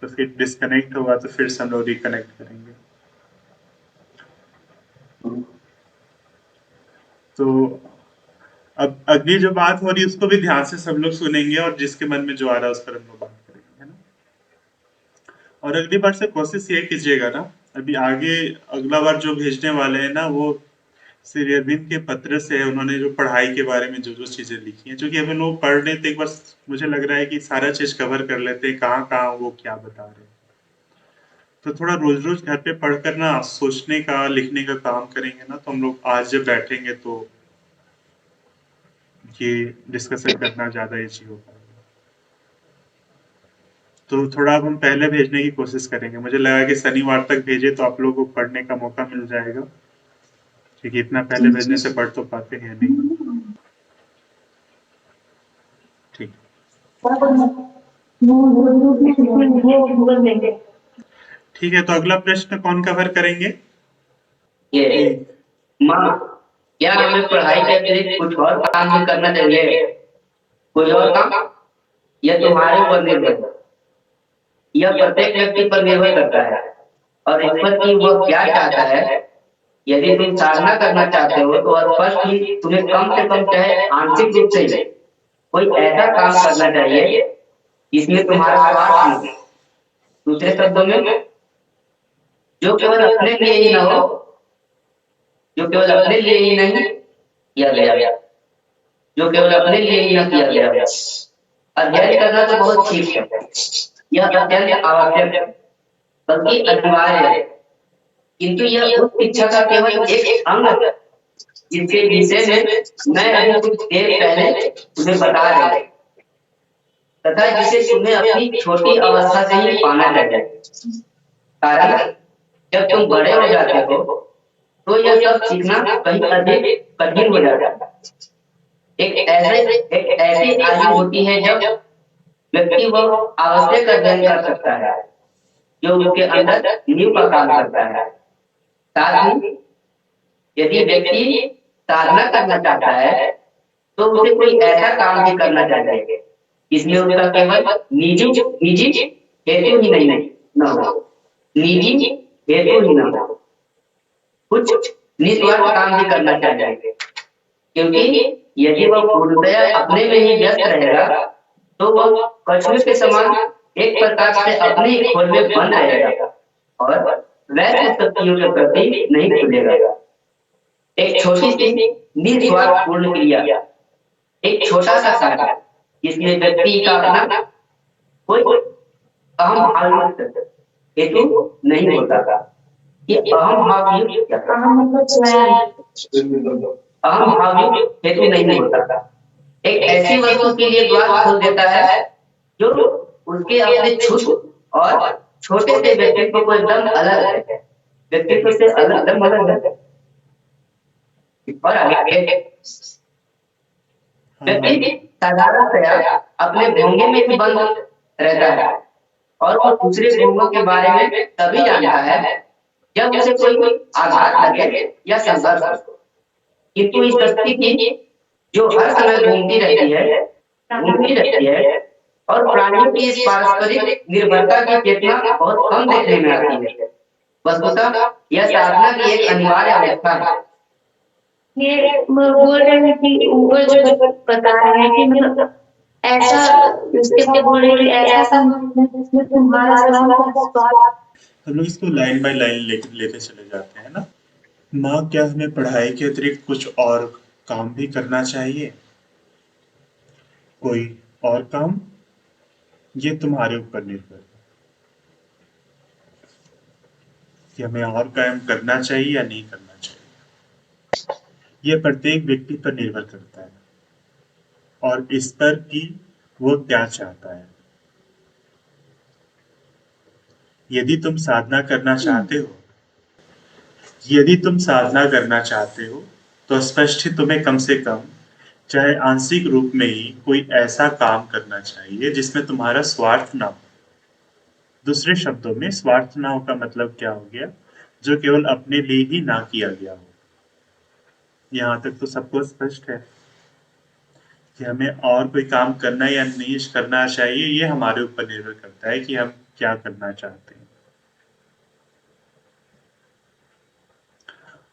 तो फिर डिस्कनेक्ट होगा तो फिर से हम लोग रिकनेक्ट करेंगे। तो अब अगली जो बात हो रही है उसको भी ध्यान से सब लोग सुनेंगे, और जिसके मन में जो आ रहा है उस पर हम लोग बात करेंगे, है ना। और अगली बार से कोशिश ये कीजिएगा ना, अभी आगे अगला बार जो भेजने वाले हैं ना, वो श्री अरविंद के पत्र से है। उन्होंने जो पढ़ाई के बारे में जो जो चीजें लिखी हैं, क्योंकि अभी लोग पढ़ रहे थे, एक बार मुझे लग रहा है कि सारा चीज कवर कर लेते हैं, कहाँ कहाँ वो क्या बता रहे हैं। तो थोड़ा रोज रोज घर पे पढ़कर ना सोचने का, लिखने का काम करेंगे ना, तो हम लोग आज जब बैठेंगे तो ये डिस्कशन करना ज्यादा इजी हो पाएगा। तो थोड़ा अब हम पहले भेजने की कोशिश करेंगे। मुझे लगा कि शनिवार तक भेजे तो आप लोगों को पढ़ने का मौका मिल जाएगा, क्योंकि इतना पहले भेजने से पढ़ तो पाते हैं नहीं। ठीक, ठीक है। तो अगला प्रश्न कौन कवर करेंगे? ये माँ, क्या हमें पढ़ाई के अतिरिक्त कुछ और काम भी करना चाहिए? कोई और काम? यह तुम्हारे ऊपर निर्भर है। यह प्रत्येक व्यक्ति पर निर्भर करता है और इस पर कि वह क्या चाहता है। यदि तुम साधना करना चाहते हो तो स्पष्ट ही तुम्हें कम से कम चाहे आंशिक रूप से कोई ऐसा काम करना चाहिए जिसमें तुम्हारा स्वार्थ हो। दूसरे शब्दों में, जो केवल अपने लिए ही न हो, जो केवल अपने लिए ही नहीं किया गया, जो केवल अपने लिए ही न किया गया। अध्ययन करना तो बहुत ठीक है, यह अत्यंत आवश्यक है, बल्कि अनिवार्य है, किंतु यह उस शिक्षा का केवल एक अंग है जिसके विषय में मैं अभी कुछ देर पहले तुम्हें बता रहा हूं, तथा जिसे तुम्हें अपनी छोटी अवस्था से ही पाना चाहिए। कारण जब तुम बड़े हो जाते हो तो यह सब सीखना कहीं अधिक कठिन हो जाता है। एक ऐसी आयु होती है जब व्यक्ति वह आवश्यक अध्ययन कर सकता है जो उसके अंदर नींव का काम करता है। साथ ही यदि व्यक्ति साधना करना चाहता है तो उसे कोई ऐसा काम भी करना चाहिए जिसमें उसका केवल निजी हेतु ही नहीं न हो, निजी हेतु ही न हो, कुछ निस्वार्थ काम भी करना चाहिए, क्योंकि यदि वह पूर्णतया अपने में ही व्यस्त रहेगा तो वह कछुए के समान एक प्रकार से अपने ही खोल में बंद रहेगा और वैसे शक्तियों के प्रति नहीं खुलेगा। एक छोटी सी निस्वार्थ पूर्ण क्रिया, एक छोटा सा कार्य जिसमें व्यक्ति का अपना कोई अहम भाव हेतु नहीं होता था। ये अहम भाव हेतु नहीं होता था। एक ऐसी वस्तु के लिए द्वार खोल देता है जो उसके अपने छूत और छोटे से व्यक्तित्व को एकदम अलग है, व्यक्तित्व से अलग है। और आगे व्यक्ति साधारणतया अपने भोंगे में ही बंद रहता है और वो दूसरे भोंगों के बारे में तभी जानता है जब उसे कोई आघात लगे या संघर्ष हो। किंतु इस शक्ति की जो हर समय घूमती रहती है और प्राणियों की इस पारस्परिक निर्भरता की चेतना बहुत कम देखने में आती है। वस्तुतः यह साधना की एक अनिवार्य अवस्था है। ये बोल रहे हैं कि ऊपर जो बता रहे हैं कि मतलब ऐसा, उसके बोल रहे हैं कि ऐसा जिसमें तुम्हारा स्वार्थ। हम लोग इसको लाइन बाय लाइन लेते चले जाते हैं ना। माँ, क्या हमें पढ़ाई के अतिरिक्त कुछ और काम भी करना चाहिए? कोई और काम? ये तुम्हारे ऊपर निर्भर है कि हमें और काम करना चाहिए या नहीं करना चाहिए। ये प्रत्येक व्यक्ति पर निर्भर करता है और इस पर कि वो क्या चाहता है। यदि तुम साधना करना चाहते हो तो स्पष्ट ही तुम्हें कम से कम चाहे आंशिक रूप में ही कोई ऐसा काम करना चाहिए जिसमें तुम्हारा स्वार्थ ना हो, दूसरे शब्दों में स्वार्थ ना हो का मतलब क्या हो गया? जो केवल अपने लिए ही ना किया गया हो। यहाँ तक तो सबको स्पष्ट है कि हमें और कोई काम करना या नहीं करना चाहिए, ये हमारे ऊपर निर्भर करता है कि हम क्या करना चाहते हैं।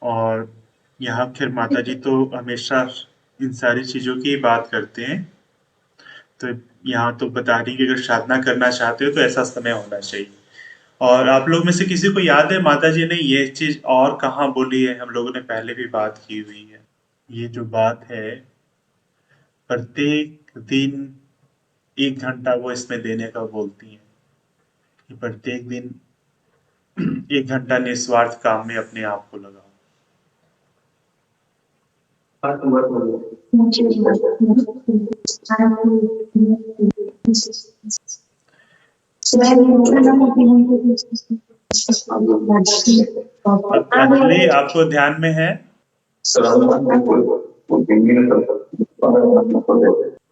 और यहाँ फिर माता जी तो हमेशा इन सारी चीजों की बात करते हैं। तो यहाँ तो बता रही कि अगर साधना करना चाहते हो तो ऐसा समय होना चाहिए। और आप लोग में से किसी को याद है माता जी ने ये चीज और कहाँ बोली है? हम लोगों ने पहले भी बात की हुई है। ये जो बात है, प्रत्येक दिन 1 घंटा वो इसमें देने का बोलती हैं कि प्रत्येक दिन 1 घंटा निस्वार्थ काम में अपने आप को लगाओ। अंजलि, आपको ध्यान में है?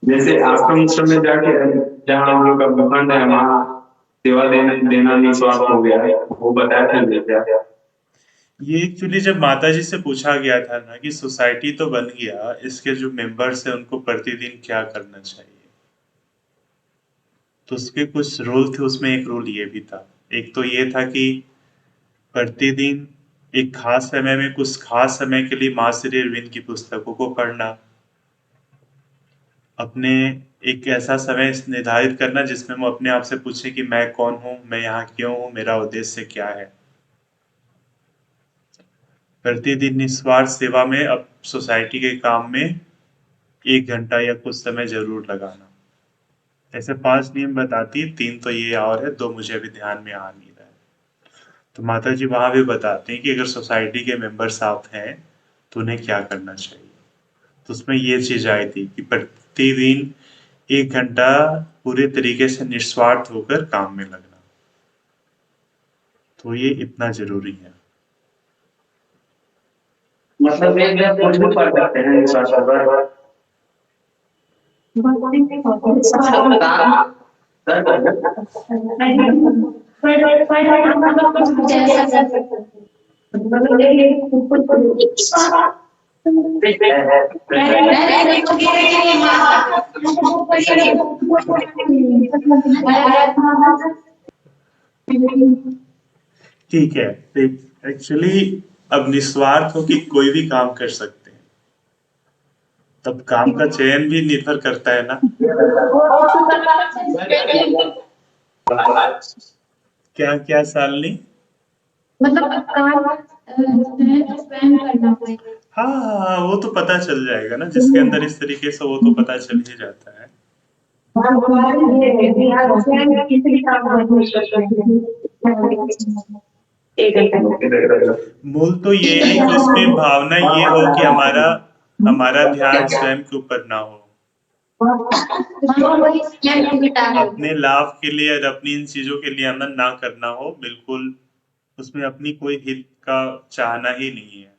जैसे आश्रम में जाके जहाँ हम लोग का भूखंड है वहाँ सेवा देना निस्वार्थ हो गया है, वो बताया था। ये एक्चुअली जब माता जी से पूछा गया था ना कि सोसाइटी तो बन गया, इसके जो मेंबर्स हैं उनको प्रतिदिन क्या करना चाहिए, तो उसके कुछ रूल थे। उसमें एक रूल ये भी था, एक तो ये था कि प्रतिदिन एक खास समय में कुछ खास समय के लिए माँ श्री अरविंद की पुस्तकों को पढ़ना, अपने एक ऐसा समय निर्धारित करना जिसमें वो अपने आप से पूछे कि मैं कौन हूँ, मैं यहाँ क्यों हूँ, मेरा उद्देश्य क्या है। प्रतिदिन निस्वार्थ सेवा में अब सोसाइटी के काम में 1 घंटा या कुछ समय जरूर लगाना। ऐसे 5 नियम बताती है, 3 तो ये और है, 2 मुझे अभी ध्यान में आ नहीं रहा है। तो माता जी वहां भी बताते हैं कि अगर सोसाइटी के मेंबर्स आप हैं तो उन्हें क्या करना चाहिए। तो उसमें ये चीज आई थी कि प्रतिदिन 1 घंटा पूरे तरीके से निस्वार्थ होकर काम में लगना, तो ये इतना जरूरी है। मतलब एक जगह कुछ भी पढ़ सकते हैं इस बात पर। ठीक है, एक्चुअली अब निस्वार्थ हो कि कोई भी काम कर सकते हैं, तब काम का चयन भी निर्भर करता है ना। क्या क्या सालनी? मतलब काम स्वयं करना पड़ेगा। हाँ, वो तो पता चल जाएगा ना, जिसके अंदर इस तरीके से, वो तो पता चल ही जाता है। मूल तो ये है कि उसमें भावना ये हो कि हमारा ध्यान स्वयं के ऊपर ना हो, अपने लाभ के लिए और अपनी इन चीजों के लिए अमल ना करना हो। बिल्कुल उसमें अपनी कोई हित का चाहना ही नहीं है।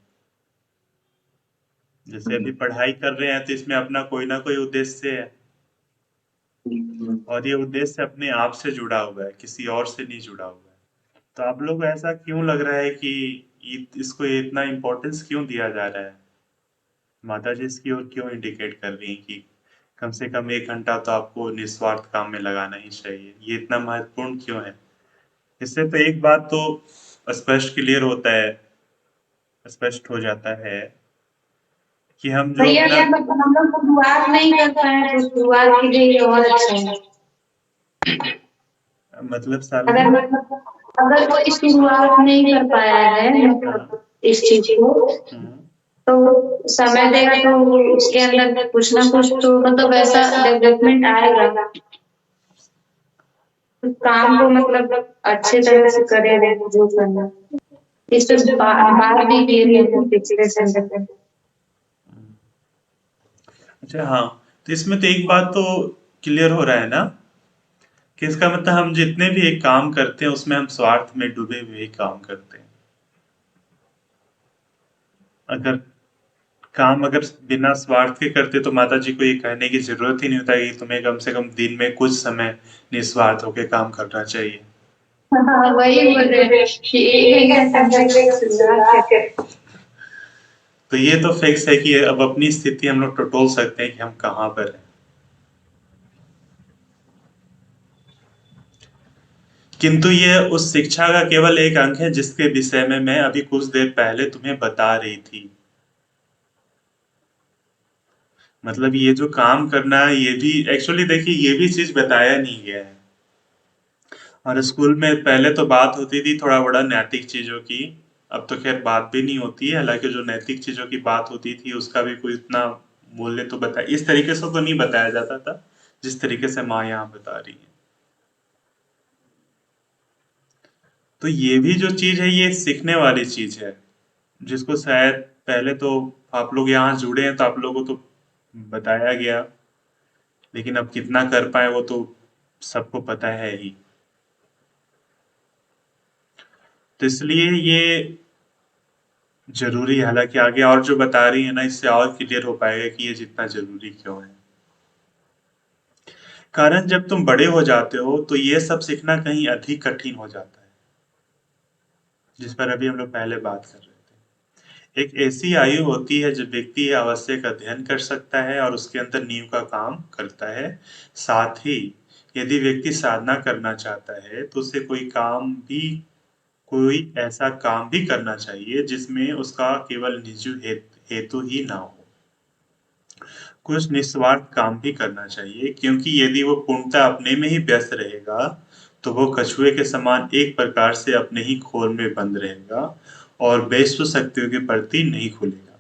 जैसे अभी पढ़ाई कर रहे हैं तो इसमें अपना कोई ना कोई उद्देश्य है, और ये उद्देश्य अपने आप से जुड़ा हुआ है, किसी और से नहीं जुड़ा हुआ है। तो आप लोग ऐसा क्यों लग रहा है कि इसको इतना इम्पोर्टेंस क्यों दिया जा रहा है? माता जी इसकी ओर क्यों इंडिकेट कर रही हैं कि कम से कम 1 घंटा तो आपको निस्वार्थ काम में लगाना ही चाहिए? ये इतना महत्वपूर्ण क्यों है? इससे तो एक बात तो स्पष्ट क्लियर होता है, स्पष्ट हो जाता है कि हम जो भैया हम लोग शुरुआत नहीं कर पाए तो शुरुआत के लिए और अच्छा है। मतलब अगर वो इस शुरुआत नहीं कर पाया है मतलब इस चीज को, तो समय देगा तो उसके अंदर कुछ ना कुछ तो मतलब ऐसा डेवलपमेंट आएगा, काम को मतलब अच्छे तरह से करे जो करना। इस पे बात भी की है पिछले सेंटर पे। अच्छा, हाँ, तो इसमें तो एक बात तो क्लियर हो रहा है ना कि इसका मतलब हम जितने भी एक काम करते हैं उसमें हम स्वार्थ में डूबे हुए ही काम करते हैं। अगर काम बिना स्वार्थ के करते तो माता जी को ये कहने की जरूरत ही नहीं होता कि तुम्हें कम से कम दिन में कुछ समय निस्वार्थ होकर काम करना चाहिए। हाँ, वही बोल रहे हैं कि 1 घंटा कम से कम शुरुआत करें। तो ये तो फिक्स है कि अब अपनी स्थिति हम लोग टटोल सकते हैं कि हम कहाँ पर हैं। किंतु ये उस शिक्षा का केवल एक अंग है जिसके विषय में मैं अभी कुछ देर पहले तुम्हें बता रही थी। मतलब ये जो काम करना है ये भी एक्चुअली देखिए ये भी चीज बताया नहीं गया है। और स्कूल में पहले तो बात होती थी थोड़ा बड़ा नैतिक चीजों की, अब तो खैर बात भी नहीं होती है। हालांकि जो नैतिक चीजों की बात होती थी उसका भी कोई इतना मूल्य तो बता इस तरीके से तो नहीं बताया जाता था जिस तरीके से माँ यहाँ बता रही है। तो ये भी जो चीज है ये सीखने वाली चीज है जिसको शायद पहले तो आप लोग यहाँ जुड़े हैं तो आप लोगों को तो बताया गया, लेकिन अब कितना कर पाए वो तो सबको पता है ही। तो इसलिए ये जरूरी है। हालांकि आगे और जो बता रही है ना इससे और क्लियर हो पाएगा कि ये जितना जरूरी क्यों है। कारण जब तुम बड़े हो जाते हो तो ये सब सीखना कहीं अधिक कठिन हो जाता है, जिस पर अभी हम लोग पहले बात कर रहे थे। एक ऐसी आयु होती है जब व्यक्ति आवश्यक अध्ययन कर सकता है और उसके अंदर नींव का काम करता है। साथ ही यदि व्यक्ति साधना करना चाहता है तो उसे कोई ऐसा काम भी करना चाहिए जिसमें उसका केवल निजी हेतु ही ना हो। कुछ निस्वार्थ काम भी करना चाहिए, क्योंकि यदि वो पूर्णतः अपने में ही व्यस्त रहेगा तो वो कछुए के समान एक प्रकार से अपने ही खोल में बंद रहेगा और वैश्व शक्तियों के प्रति नहीं खुलेगा।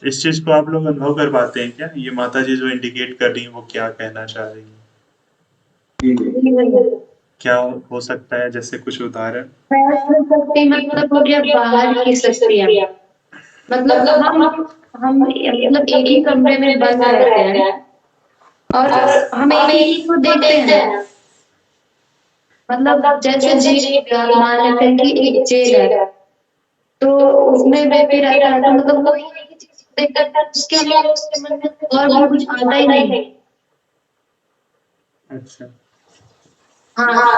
इस चीज को आप लोग अनुभव कर पाते हैं क्या? ये माता जी जो इंडिकेट कर रही है वो क्या कहना चाह रही है? क्या हो सकता है? जैसे कुछ उदाहरण। शक्ति मतलब हो गया बाहर की शक्तियाँ। मतलब हम मतलब एक ही कमरे में बंद रहते हैं और हम एक ही चीज को देखते हैं। मतलब जैसे मान लेते हैं कि एक जेल है तो उसमें व्यक्ति रहता है तो मतलब वो एक ही चीज को देखता है, उसके अलावा उसके मन में और भी कुछ आता ही नहीं। अच्छा। हाँ,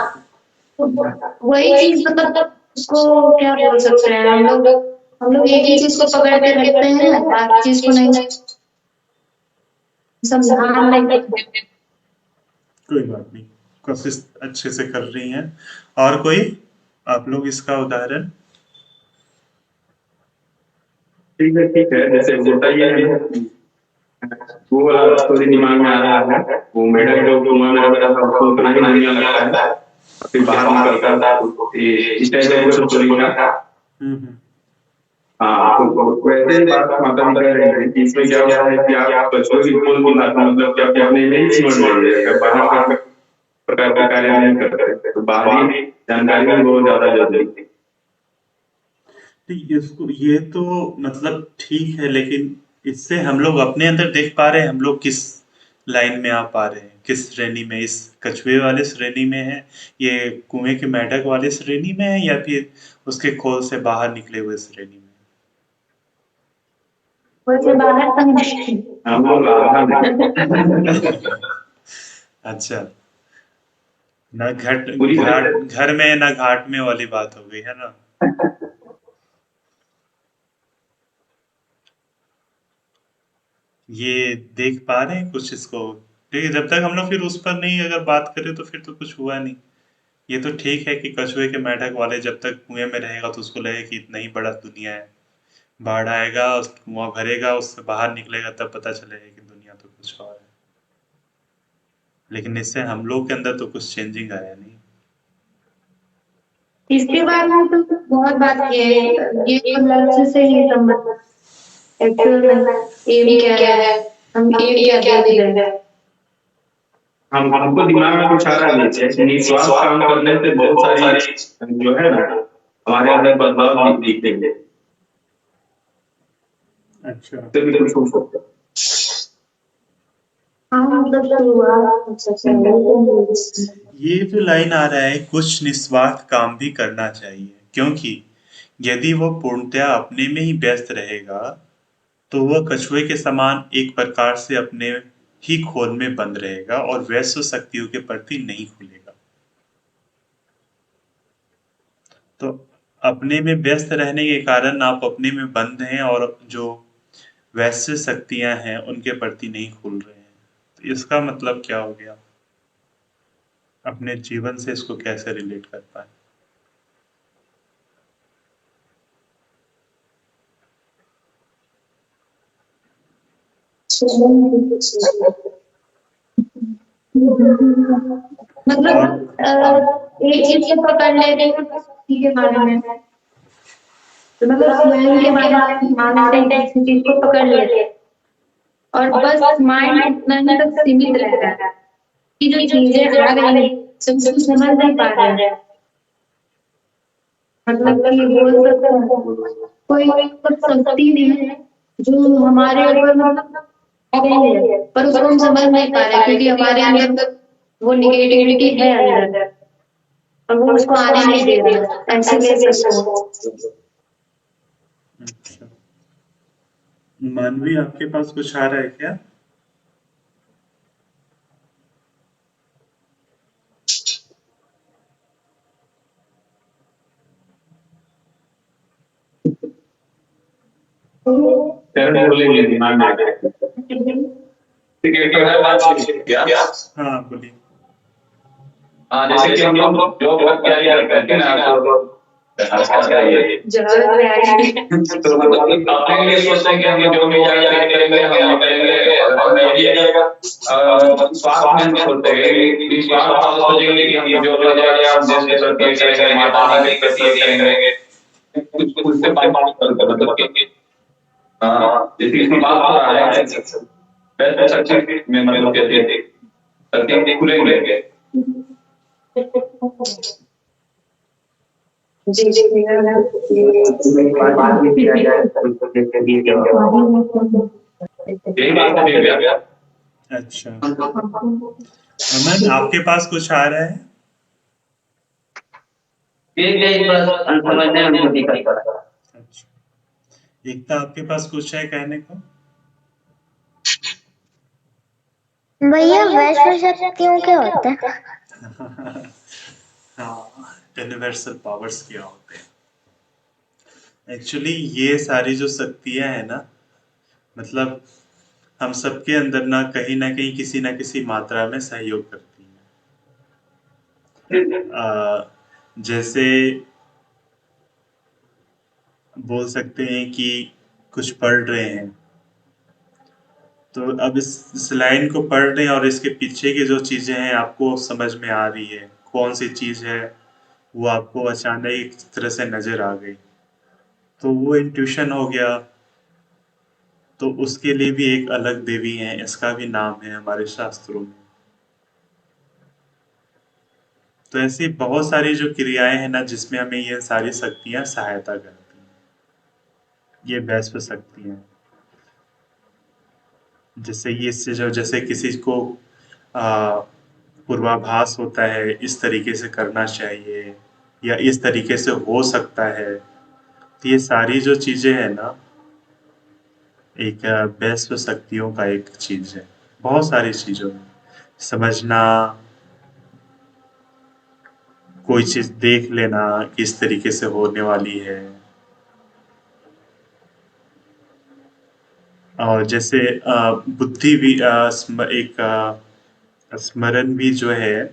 वही चीज मतलब उसको क्या बोल सकते हैं हम लोग एक ही चीज को पकड़ के रखते हैं, बाकी चीज को नहीं संभाल नहीं सकते। कोई बात नहीं, कोशिश अच्छे से कर रही हैं। और कोई आप लोग इसका उदाहरण? ठीक है, जैसे होता ही है वो वाला स्टोरी दिमाग में आ रहा है। वो मेढक जो कुआं में रहता था उसको उतना ही दुनिया लगता है, फिर बाहर निकलता था तो इस टाइप का कुछ स्टोरी था। हाँ, तो वैसे ही बात माता जी कह रही थी कि इसमें क्या होता है कि आप बच्चों की खोल की बात मतलब कि आप अपने में ही सिमट जाइए। अगर बाहर का प्रकार के कार्य नहीं करते तो बाहरी जानकारी भी बहुत ज्यादा जरूरी है। ये तो मतलब ठीक है, लेकिन इससे हम लोग अपने अंदर देख पा रहे हैं हम लोग किस लाइन में आ पा रहे हैं, किस श्रेणी में, इस कछुए वाले श्रेणी में है, ये कुएं के मेढक वाले श्रेणी में है, या फिर उसके खोल से बाहर निकले हुए श्रेणी में? हम लोग अच्छा, न घर में न घाट में वाली बात हो गई है ना। ये देख पा रहे हैं कुछ इसको? देखिए जब तक हम लोग फिर उस पर नहीं अगर बात करें तो फिर तो कुछ हुआ नहीं। ये तो ठीक है कि कछुए के मेढक वाले जब तक कुएं में रहेगा तो उसको लगेगा कि इतना ही बड़ा दुनिया है, बाढ़ आएगा कुआं भरेगा उससे बाहर निकलेगा तब पता चलेगा कि दुनिया तो कुछ और है। लेकिन इससे हम लोग के अंदर तो कुछ चेंजिंग आया नहीं। इसके बारे में तो बहुत बात की है, ये तो लक्ष्य से ही संबंध एक्चुअल में एम क्या है, हम एम क्या देख रहे हैं। हमको दिमाग में कुछ आ रहा है निस्वार्थ काम करने से बहुत सारी जो है ना हमारे अंदर बदलाव दिखते हैं। अच्छा, तो भी कुछ हो सकता है। ये जो लाइन आ रहा है कुछ निस्वार्थ काम भी करना चाहिए, क्योंकि यदि वो पूर्णतया अपने में ही व्यस्त रहेगा तो वह कछुए के समान एक प्रकार से अपने ही खोल में बंद रहेगा और वैश्व शक्तियों के प्रति नहीं खुलेगा। तो अपने में व्यस्त रहने के कारण आप अपने में बंद हैं और जो वैश्य शक्तियां हैं उनके प्रति नहीं खुल रहे हैं। तो इसका मतलब क्या हो गया? अपने जीवन से इसको कैसे रिलेट कर पाए? मतलब एक चीज को पकड़ लेते हैं किसी के बारे में, तो मतलब स्वयं के बारे में मानते हैं, किसी चीज को पकड़ लेते हैं और बस माइंड इतना ही तक सीमित रहता है कि जो चीजें आ गई सब कुछ समझ नहीं पा रहे हैं। मतलब कि बोल सकते हैं कोई शक्ति है जो हमारे ऊपर मतलब आ गई है, पर उसको हम समझ नहीं पा रहे क्योंकि हमारे अंदर वो निगेटिविटी है अंदर और वो उसको आने नहीं दे रहा। ऐसे ले सकते हो। अच्छा, मानवी आपके पास कुछ आ रहा है क्या? चरण बोलेंगे दिमाग में आके। ठीक है, तो है बात क्या? हाँ बोलिए। हाँ, जैसे कि हम लोग जॉब की तैयारी करते हैं ना, तो तो मतलब अपने लिए सोचते हैं कि हम जो भी तैयारी करेंगे हम करेंगे, और हम यही अगर स्वार्थ में हम सोचते हैं कि स्वार्थ भाव सोचेंगे कि हम जो देश के प्रति ये करेंगे, माता रानी के प्रति ये करेंगे, कुछ उससे मतलब कि जैसे इसमें बात हो रहा है वैसे शक्ति में मतलब कैसे शक्ति खुलेंगे। अच्छा, अमन आपके पास कुछ आ रहा है? अच्छा, एकता आपके पास कुछ है कहने को? भैया वैश्व शक्तियों के होते हैं? हाँ, यूनिवर्सल पावर्स क्या होते हैं? एक्चुअली ये सारी जो शक्तियां हैं ना, मतलब हम सबके अंदर ना कहीं किसी ना किसी मात्रा में सहयोग करती हैं। जैसे बोल सकते हैं कि कुछ पढ़ रहे हैं, तो अब इस लाइन को पढ़ रहे हैं और इसके पीछे की जो चीजें हैं आपको समझ में आ रही है, कौन सी चीज है वो आपको अचानक एक तरह से नजर आ गई, तो वो इंट्यूशन हो गया। तो उसके लिए भी एक अलग देवी है, इसका भी नाम है हमारे शास्त्रों में। तो ऐसी बहुत सारी जो क्रियाएं हैं ना जिसमें हमें ये सारी शक्तियां सहायता करती हैं, ये वैश्व शक्तियां। जैसे ये से जो जैसे किसी को पूर्वाभास होता है इस तरीके से करना चाहिए या इस तरीके से हो सकता है, तो ये सारी जो चीजें हैं ना एक वैश्व शक्तियों का एक चीज है। बहुत सारी चीजों में समझना, कोई चीज देख लेना किस तरीके से होने वाली है, और जैसे बुद्धि भी एक स्मरण भी जो है,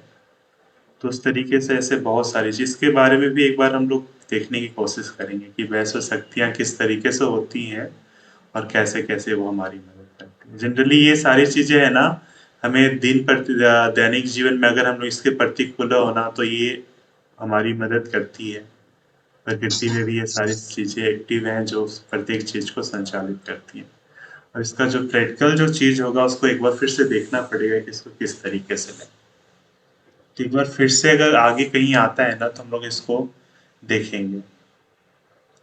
तो उस तरीके से ऐसे बहुत सारी चीज के बारे में भी एक बार हम लोग देखने की कोशिश करेंगे कि वैसे शक्तियां किस तरीके से होती हैं और कैसे कैसे वो हमारी मदद करती हैं। जनरली ये सारी चीजें है ना, हमें दैनिक जीवन में अगर हम लोग इसके प्रति खुला होना तो ये हमारी मदद करती है। प्रकृति में भी ये सारी चीजें एक्टिव हैं जो प्रत्येक चीज को संचालित करती हैं, और इसका जो प्रैक्टिकल जो चीज होगा उसको एक बार फिर से देखना पड़ेगा कि इसको किस तरीके से लें। तो एक बार फिर से अगर आगे कहीं आता है ना तो हम लोग इसको देखेंगे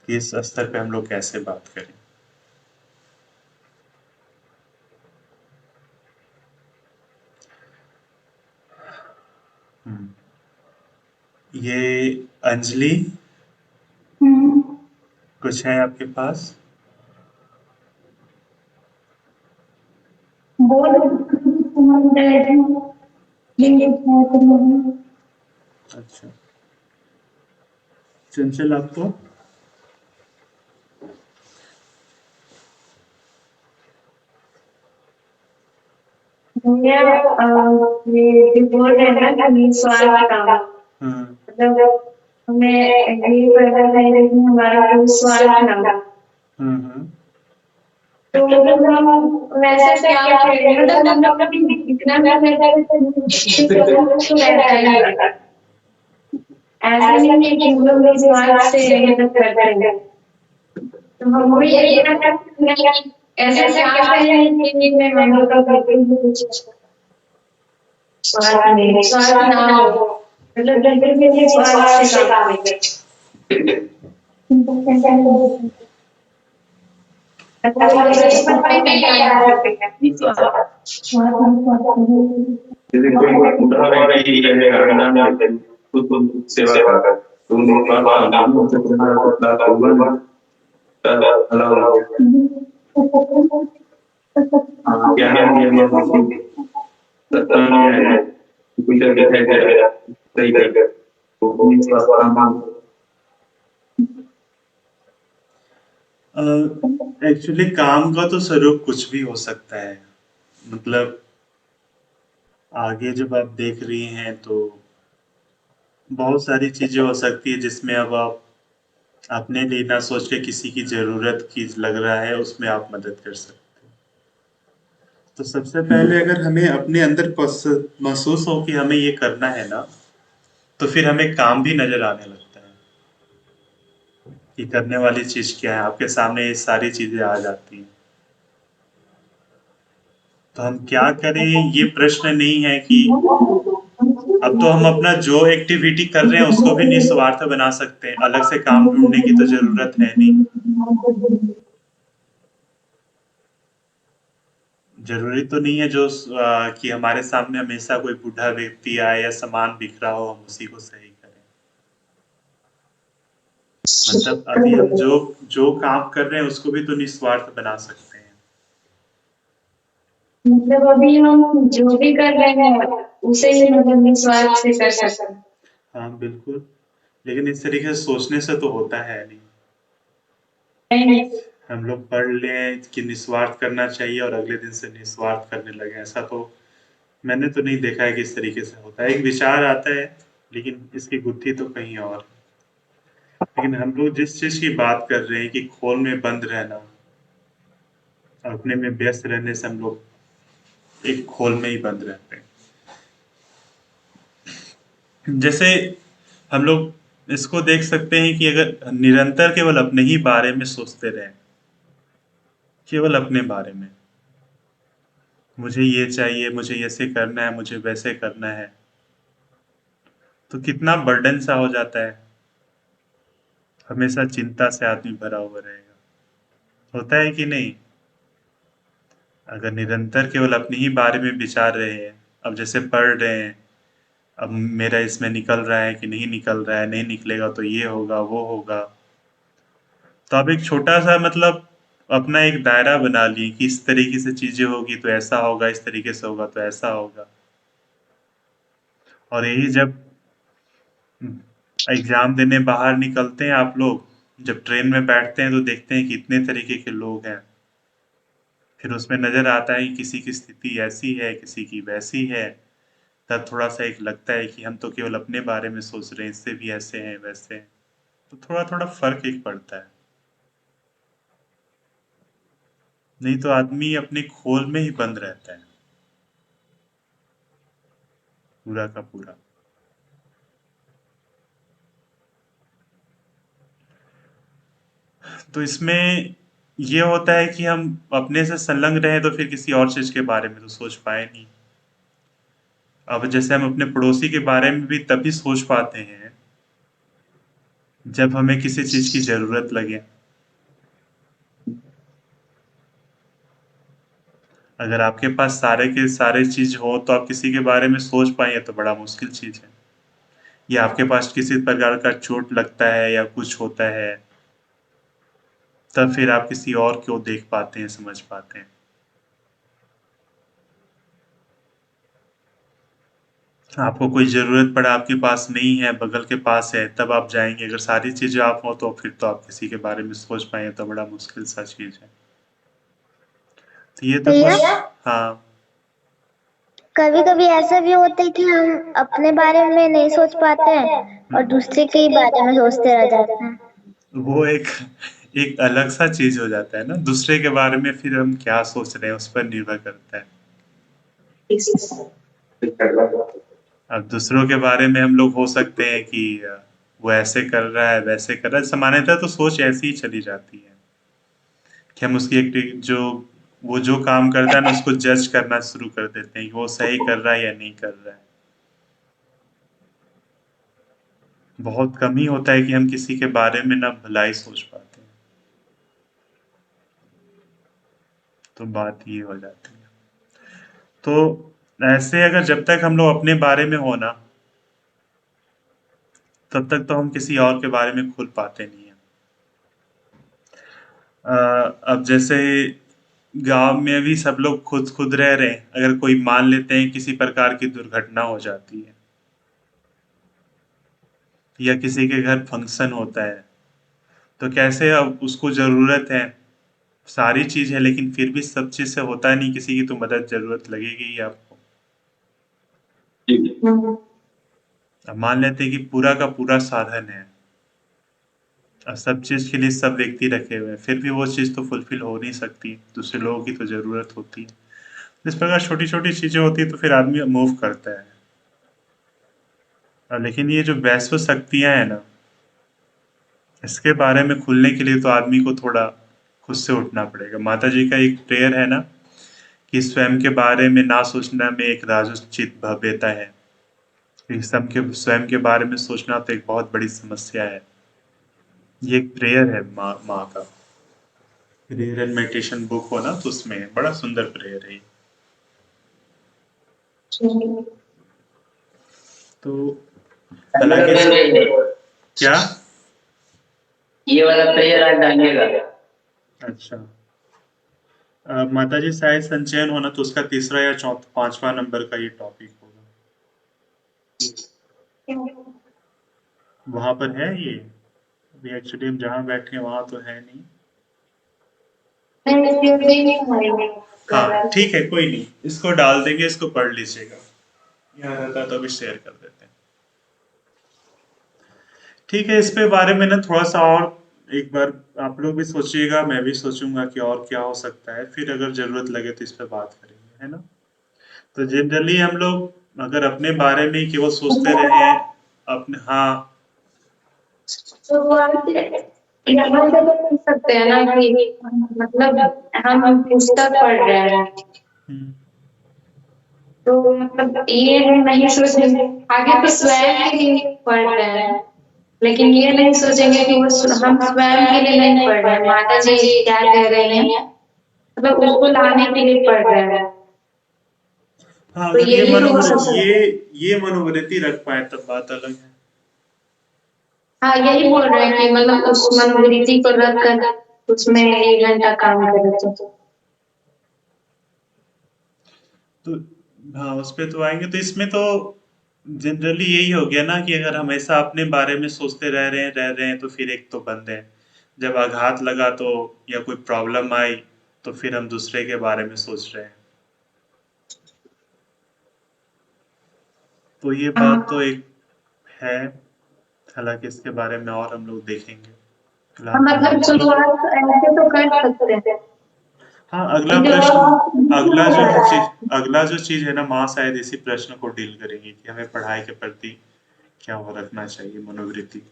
कि इस स्तर पे हम लोग कैसे बात करें। ये अंजलि कुछ है आपके पास? अच्छा, चंचल आपको ये जो बोल रहे हैं ना कि स्वार्थ काम, मतलब हमें ये करना है कि हमारा कोई स्वार्थ ना हो। तो मतलब हम वैसे क्या करें, मतलब हम लोग भी इतना भी तो रहता है, ऐसा नहीं है कि हम लोग निस्वार्थ से मतलब करते हैं। तो हम भी ऐसा क्या करें कि मैं हम लोग का बिल्कुल भी कुछ स्वार्थ नहीं, स्वार्थ ना हो, मतलब बिल्कुल भी निस्वार्थ से काम करें। जैसे कोई बूढ़ा व्यक्ति रहेगा रमजान में खुद सेवा कर तो उन्हें बात काम से तुम्हारा कुर्बान अलाउ हो क्या है ये सत्संग है कुछ दिखाई दे रहा है सही कर तो पुलिस का काम एक्चुअली काम का तो स्वरूप कुछ भी हो सकता है। मतलब आगे जब आप देख रही हैं तो बहुत सारी चीजें हो सकती है जिसमें अब आप अपने लिए ना सोच के किसी की जरूरत की लग रहा है उसमें आप मदद कर सकते हैं। तो सबसे पहले अगर हमें अपने अंदर महसूस हो कि हमें ये करना है ना, तो फिर हमें काम भी नजर आने लगता है कि करने वाली चीज क्या है। आपके सामने ये सारी चीजें आ जाती हैं। तो हम क्या करें, ये प्रश्न नहीं है कि अब तो हम अपना जो एक्टिविटी कर रहे हैं उसको भी निस्वार्थ बना सकते हैं। अलग से काम ढूंढने की तो जरूरत है नहीं। जरूरी तो नहीं है कि हमारे सामने हमेशा कोई बूढ़ा व्यक्ति आए या सामान बिखरा हो हम उसी को सही करें। मतलब अभी हम जो जो काम कर रहे हैं उसको भी तो निस्वार्थ बना सकते हैं। मतलब अभी हम जो भी कर रहे हैं उसे ही मतलब निस्वार्थ से कर सकते हैं। हाँ बिल्कुल, लेकिन इस तरीके से सोचने से तो होता है नहीं। हम लोग पढ़ लें कि निस्वार्थ करना चाहिए और अगले दिन से निस्वार्थ करने लगे, ऐसा तो मैंने तो नहीं देखा है कि इस तरीके से होता है। एक विचार आता है लेकिन इसकी गुत्थी तो कहीं और है। लेकिन हम लोग जिस चीज की बात कर रहे हैं कि खोल में बंद रहना और अपने में व्यस्त रहने से हम लोग एक खोल में ही बंद रहते हैं। जैसे हम लोग इसको देख सकते हैं कि अगर निरंतर केवल अपने ही बारे में सोचते रहें, केवल अपने बारे में, मुझे ये चाहिए, मुझे ऐसे करना है, मुझे वैसे करना है, तो कितना बर्डन सा हो जाता है। हमेशा चिंता से आदमी भरा हुआ रहेगा। होता है कि नहीं? अगर निरंतर केवल अपने ही बारे में विचार रहे हैं, अब जैसे पढ़ रहे हैं, अब मेरा इसमें निकल रहा है कि नहीं निकल रहा है, नहीं निकलेगा तो ये होगा वो होगा, तो अब एक छोटा सा मतलब अपना एक दायरा बना लिए कि इस तरीके से चीजें होगी तो ऐसा होगा, इस तरीके से होगा तो ऐसा होगा। और यही जब एग्जाम देने बाहर निकलते हैं आप लोग, जब ट्रेन में बैठते हैं तो देखते हैं कि इतने तरीके के लोग हैं। फिर उसमें नजर आता है कि किसी की स्थिति ऐसी है, किसी की वैसी है। तब थोड़ा सा एक लगता है कि हम तो केवल अपने बारे में सोच रहे हैं, इससे भी ऐसे हैं वैसे हैं। तो थोड़ा थोड़ा फर्क एक पड़ता है। नहीं तो आदमी अपने खोल में ही बंद रहता है पूरा का पूरा। तो इसमें ये होता है कि हम अपने से संलग्न रहे तो फिर किसी और चीज के बारे में तो सोच पाए नहीं। अब जैसे हम अपने पड़ोसी के बारे में भी तभी सोच पाते हैं जब हमें किसी चीज की जरूरत लगे। अगर आपके पास सारे के सारे चीज हो तो आप किसी के बारे में सोच पाए तो बड़ा मुश्किल चीज है। या आपके पास किसी प्रकार का चोट लगता है या कुछ होता है, तब फिर आप किसी और को देख पाते हैं, समझ पाते हैं। आपको कोई ज़रूरत पड़ा, आपके पास नहीं है, बगल के पास है, तब आप जाएँगे। अगर सारी चीज़ें आप हो तो फिर तो आप किसी के बारे में सोच पाएँ तो बड़ा मुश्किल सा चीज़ है। तो ये तो भैया, कुछ हाँ, कभी कभी ऐसा भी होता है कि हम अपने बारे में नहीं सोच पाते हैं और दूसरे के ही बारे में सोचते रह जाते हैं। वो एक एक अलग सा चीज़ हो जाता है ना, दूसरे के बारे में फिर हम क्या सोच रहे हैं उस पर निर्भर करता है। अब दूसरों के बारे में हम लोग हो सकते हैं कि वो ऐसे कर रहा है, वैसे कर रहा है। सामान्यतः तो सोच ऐसी ही चली जाती है कि हम उसकी जो वो जो काम करता है ना उसको जज करना शुरू कर देते हैं कि वो सही कर रहा है या नहीं कर रहा है। बहुत कम ही होता है कि हम किसी के बारे में ना भलाई सोच पाते हैं। तो बात ये हो जाती है। तो ऐसे अगर जब तक हम लोग अपने बारे में हो ना, तब तक तो हम किसी और के बारे में खुल पाते नहीं हैं। अब जैसे गांव में भी सब लोग खुद खुद रह रहे हैं, अगर कोई मान लेते हैं किसी प्रकार की दुर्घटना हो जाती है या किसी के घर फंक्शन होता है, तो कैसे अब उसको ज़रूरत है, सारी चीज़ है, लेकिन फिर भी सब चीज़ से होता नहीं, किसी की तो मदद ज़रूरत लगेगी ही आपको। अब मान लेते हैं कि पूरा का पूरा साधन है और सब चीज़ के लिए सब व्यक्ति रखे हुए हैं, फिर भी वो चीज़ तो फुलफिल हो नहीं सकती, दूसरे लोगों की तो ज़रूरत होती है। इस प्रकार छोटी छोटी चीज़ें होती है तो फिर आदमी मूव करता है। लेकिन ये जो वैश्व शक्तियाँ हैं ना, इसके बारे में खुलने के लिए तो आदमी को थोड़ा खुद से उठना पड़ेगा। माता जी का एक प्रेयर है ना कि स्वयं के बारे में ना सोचना में एक राजोचित भव्यता है। स्वयं के बारे में सोचना तो एक बहुत बड़ी समस्या है। ये एक प्रेयर है माँ का। प्रेयर एंड मेडिटेशन बुक हो ना तो उसमें है। बड़ा सुंदर प्रेयर है ये। तो हालांकि क्या ये वाला प्रेयर आज डालिएगा। अच्छा, माता जी शायद संचयन होना तो उसका तीसरा या चौथा पांचवा नंबर का ये टॉपिक होगा। वहां पर है ये। अभी एक्चुअली हम जहाँ बैठे हैं वहां तो है नहीं। हाँ ठीक है, कोई नहीं, इसको डाल देंगे, इसको पढ़ लीजिएगा। यहाँ रहता तो अभी शेयर कर देते हैं। ठीक है, इस पे बारे में ना थोड़ा सा और एक बार आप लोग भी सोचिएगा, मैं भी सोचूंगा कि और क्या हो सकता है, फिर अगर जरूरत लगे तो इस पे बात करेंगे, है ना। तो जनरली हम लोग अगर अपने बारे में केवल सोचते रहे अपने, हाँ यहाँ से तो पूछ सकते हैं ना कि मतलब हम पुस्तक पढ़ रहे हैं हम्म, तो मतलब ये नहीं सोचेंगे आगे तो स्वयं के लिए पढ़ रहे हैं, लेकिन ये नहीं सोचेंगे कि हम स्वयं के लिए नहीं पढ़ रहे हैं, माता जी क्या कह रही हैं, मतलब उसको लाने के लिए पढ़ रहे हैं। हाँ तो अगर ये यही तो हो सकता है। ये मनोवृत्ति रख पाए तब बात अलग है। हाँ यही बोल रहे हैं कि मतलब उस मनोवृत्ति को रख कर उसमें 1 घंटा काम करे तो हाँ उस पे तो आएंगे। तो इसमें तो जनरली यही हो गया ना कि अगर हमेशा अपने बारे में सोचते रह रहे हैं तो फिर एक तो बंद है। जब आघात लगा तो या कोई प्रॉब्लम आई तो फिर हम दूसरे के बारे में सोच रहे हैं। तो ये बात तो एक है। हालांकि इसके बारे में और हम लोग देखेंगे। फिलहाल तो मतलब शुरुआत ऐसे तो कर सकते हैं। हाँ अगला प्रश्न, अगला जो चीज है ना, माँ शायद इसी प्रश्न को डील करेंगे कि हमें पढ़ाई के प्रति क्या वो रखना चाहिए मनोवृत्ति।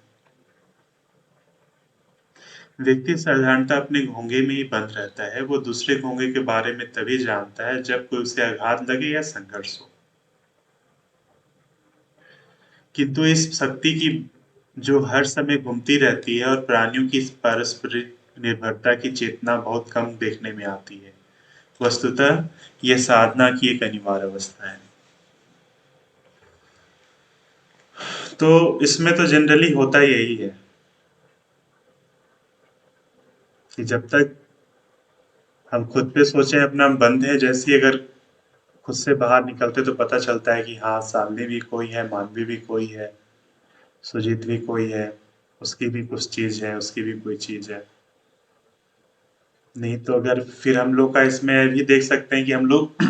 व्यक्ति साधारणतः अपने घोंगे में ही बंद रहता है। वो दूसरे घोंगे के बारे में तभी जानता है जब कोई उसे आघात लगे या संघर्ष हो। किंतु इस शक्ति की जो हर समय घूमती रहती है और प्राणियों की इस पारस्परिक निर्भरता की चेतना बहुत कम देखने में आती है। वस्तुतः यह साधना की एक अनिवार्य अवस्था है। तो इसमें तो जनरली होता यही है कि जब तक हम खुद पे सोचें अपना बंद है, जैसी अगर खुद से बाहर निकलते तो पता चलता है कि हाँ, शालिनी भी कोई है, मानवी भी कोई है, सुजीत भी कोई है, उसकी भी कुछ चीज़ है, उसकी भी कोई चीज़ है। नहीं तो अगर फिर हम लोग का इसमें भी देख सकते हैं कि हम लोग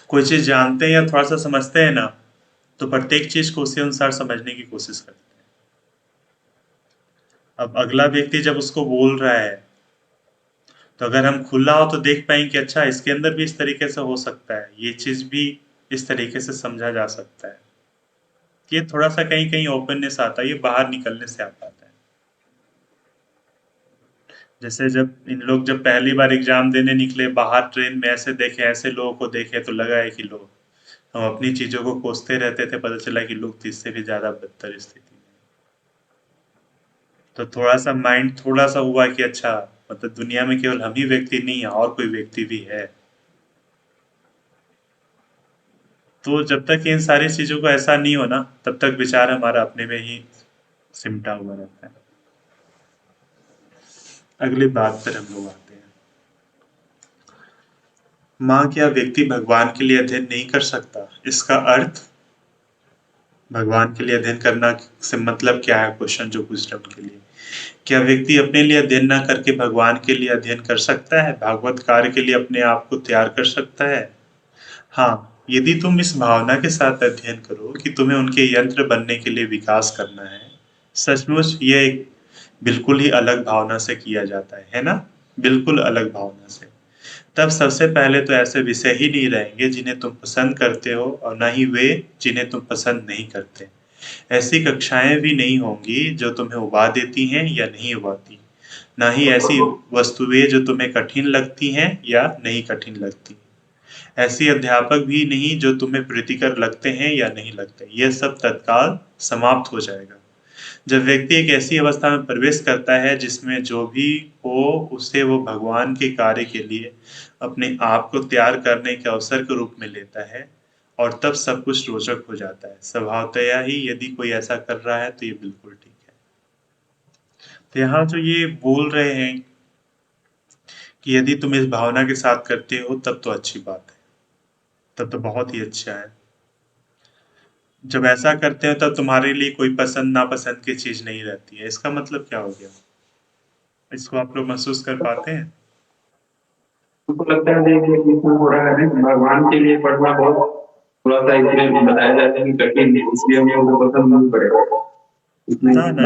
कोई चीज़ जानते हैं या थोड़ा-सा समझते हैं ना, तो प्रत्येक चीज़ को उसी अनुसार समझने की कोशिश करते हैं। अब अगला व्यक्ति जब उसको बोल रहा है, तो अगर हम खुला हो तो देख पाएंगे कि अच्छा, इसके अंदर भी इस तरीके से हो सकता है, ये चीज़ भी इस तरीके से समझा जा सकता है। ये थोड़ा-सा कहीं-कहीं ओपननेस आता है, ये बाहर निकलने से आ पाता है। जैसे जब पहली बार एग्ज़ाम देने निकले, बाहर ट्रेन में ऐसे देखे, ऐसे लोगों को देखे, तो लगा है कि लोग हम अपनी चीज़ों को कोसते रहते थे, पता चला कि लोग तो इससे भी ज़्यादा बदतर स्थिति में। तो थोड़ा-सा माइंड थोड़ा-सा हुआ कि अच्छा, मतलब दुनिया में केवल हम ही व्यक्ति नहीं है, और कोई व्यक्ति भी है। तो जब तक इन सारी चीज़ों को ऐसा नहीं हो ना, तब तक विचार हमारा अपने में ही सिमटा हुआ रहता है। अगली बात पर हम लोग आते हैं। माँ, क्या व्यक्ति भगवान के लिए अध्ययन नहीं कर सकता? इसका अर्थ भगवान के लिए अध्ययन करना से मतलब क्या है? क्वेश्चन जो पूछ रहे उनके लिए, क्या व्यक्ति अपने लिए अध्ययन ना करके भगवान के लिए अध्ययन कर सकता है? भागवत कार्य के लिए अपने आप को तैयार कर सकता है? हाँ, यदि तुम इस भावना के साथ अध्ययन करो कि तुम्हें उनके यंत्र बनने के लिए विकास करना है, सचमुच यह एक बिल्कुल ही अलग भावना से किया जाता है ना? बिल्कुल अलग भावना से। तब सबसे पहले तो ऐसे विषय ही नहीं रहेंगे जिन्हें तुम पसंद करते हो, और ना ही वे जिन्हें तुम पसंद नहीं करते। ऐसी कक्षाएं भी नहीं होंगी जो तुम्हें उबा देती हैं या नहीं उबाती, ना ही ऐसी वस्तुएं जो तुम्हें कठिन लगती हैं या नहीं कठिन लगती। ऐसी अध्यापक भी नहीं जो तुम्हें प्रीतिकर लगते हैं या नहीं लगते। यह सब तत्काल समाप्त हो जाएगा जब व्यक्ति एक ऐसी अवस्था में प्रवेश करता है जिसमें जो भी हो उसे वो भगवान के कार्य के लिए अपने आप को तैयार करने के अवसर के रूप में लेता है, और तब सब कुछ रोचक हो जाता है। स्वभावतया ही यदि कोई ऐसा कर रहा है तो ये बिल्कुल ठीक है। तो यहाँ जो ये बोल रहे हैं कि यदि तुम इस भावना के साथ करते हो तब तो अच्छी बात है, तब तो बहुत ही अच्छा है। जब ऐसा करते हो तब तुम्हारे लिए कोई पसंद नापसंद की चीज नहीं रहती है। इसका मतलब क्या हो गया? इसको आप लोग महसूस कर पाते हैं? हमको लगता है कि इसमें हो रहा है भगवान के लिए पढ़ना बहुत थोड़ा सा इसमें बताया जाता है कि कठिन है, इसलिए हम लोग को पसंद नहीं पड़ेगा। ना ना,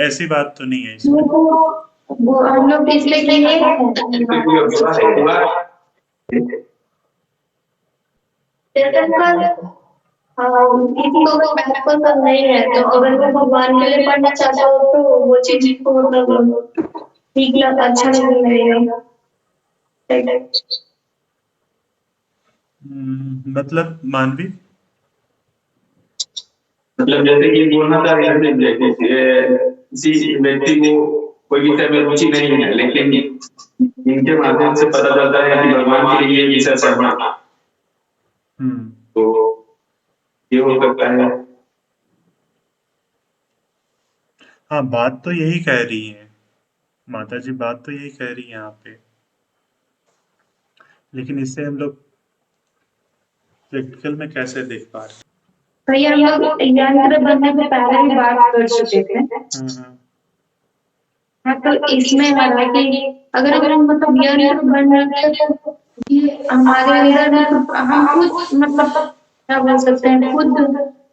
ऐसी बात तो नहीं है इसमें। वो हम लोग इसलिए किए इसको पसंद नहीं है, तो अगर वो भगवान के लिए पढ़ना चाहता हो तो वो चीज को मतलब ठीक लगा, अच्छा नहीं लगेगा। मतलब मानवी, मतलब जैसे कि बोलना चाह रहे हैं किसी व्यक्ति को कोई विषय में रुचि नहीं है, लेकिन इनके माध्यम से पता चलता है कि भगवान के लिए विषय पढ़ना, तो ये हो सकता है। हाँ, बात तो यही कह रही है माता जी, बात तो यही कह रही है यहाँ पे, लेकिन इससे हम लोग प्रैक्टिकल में कैसे देख पा रहे हैं? भैया हम लोग यंत्र बनने से पहले भी बात कर चुके थे। हाँ, तो इसमें है कि अगर हम मतलब यंत्र बन रहे हैं तो ये हमारे अंदर मतलब हम खुद मतलब क्या बोल सकते हैं, खुद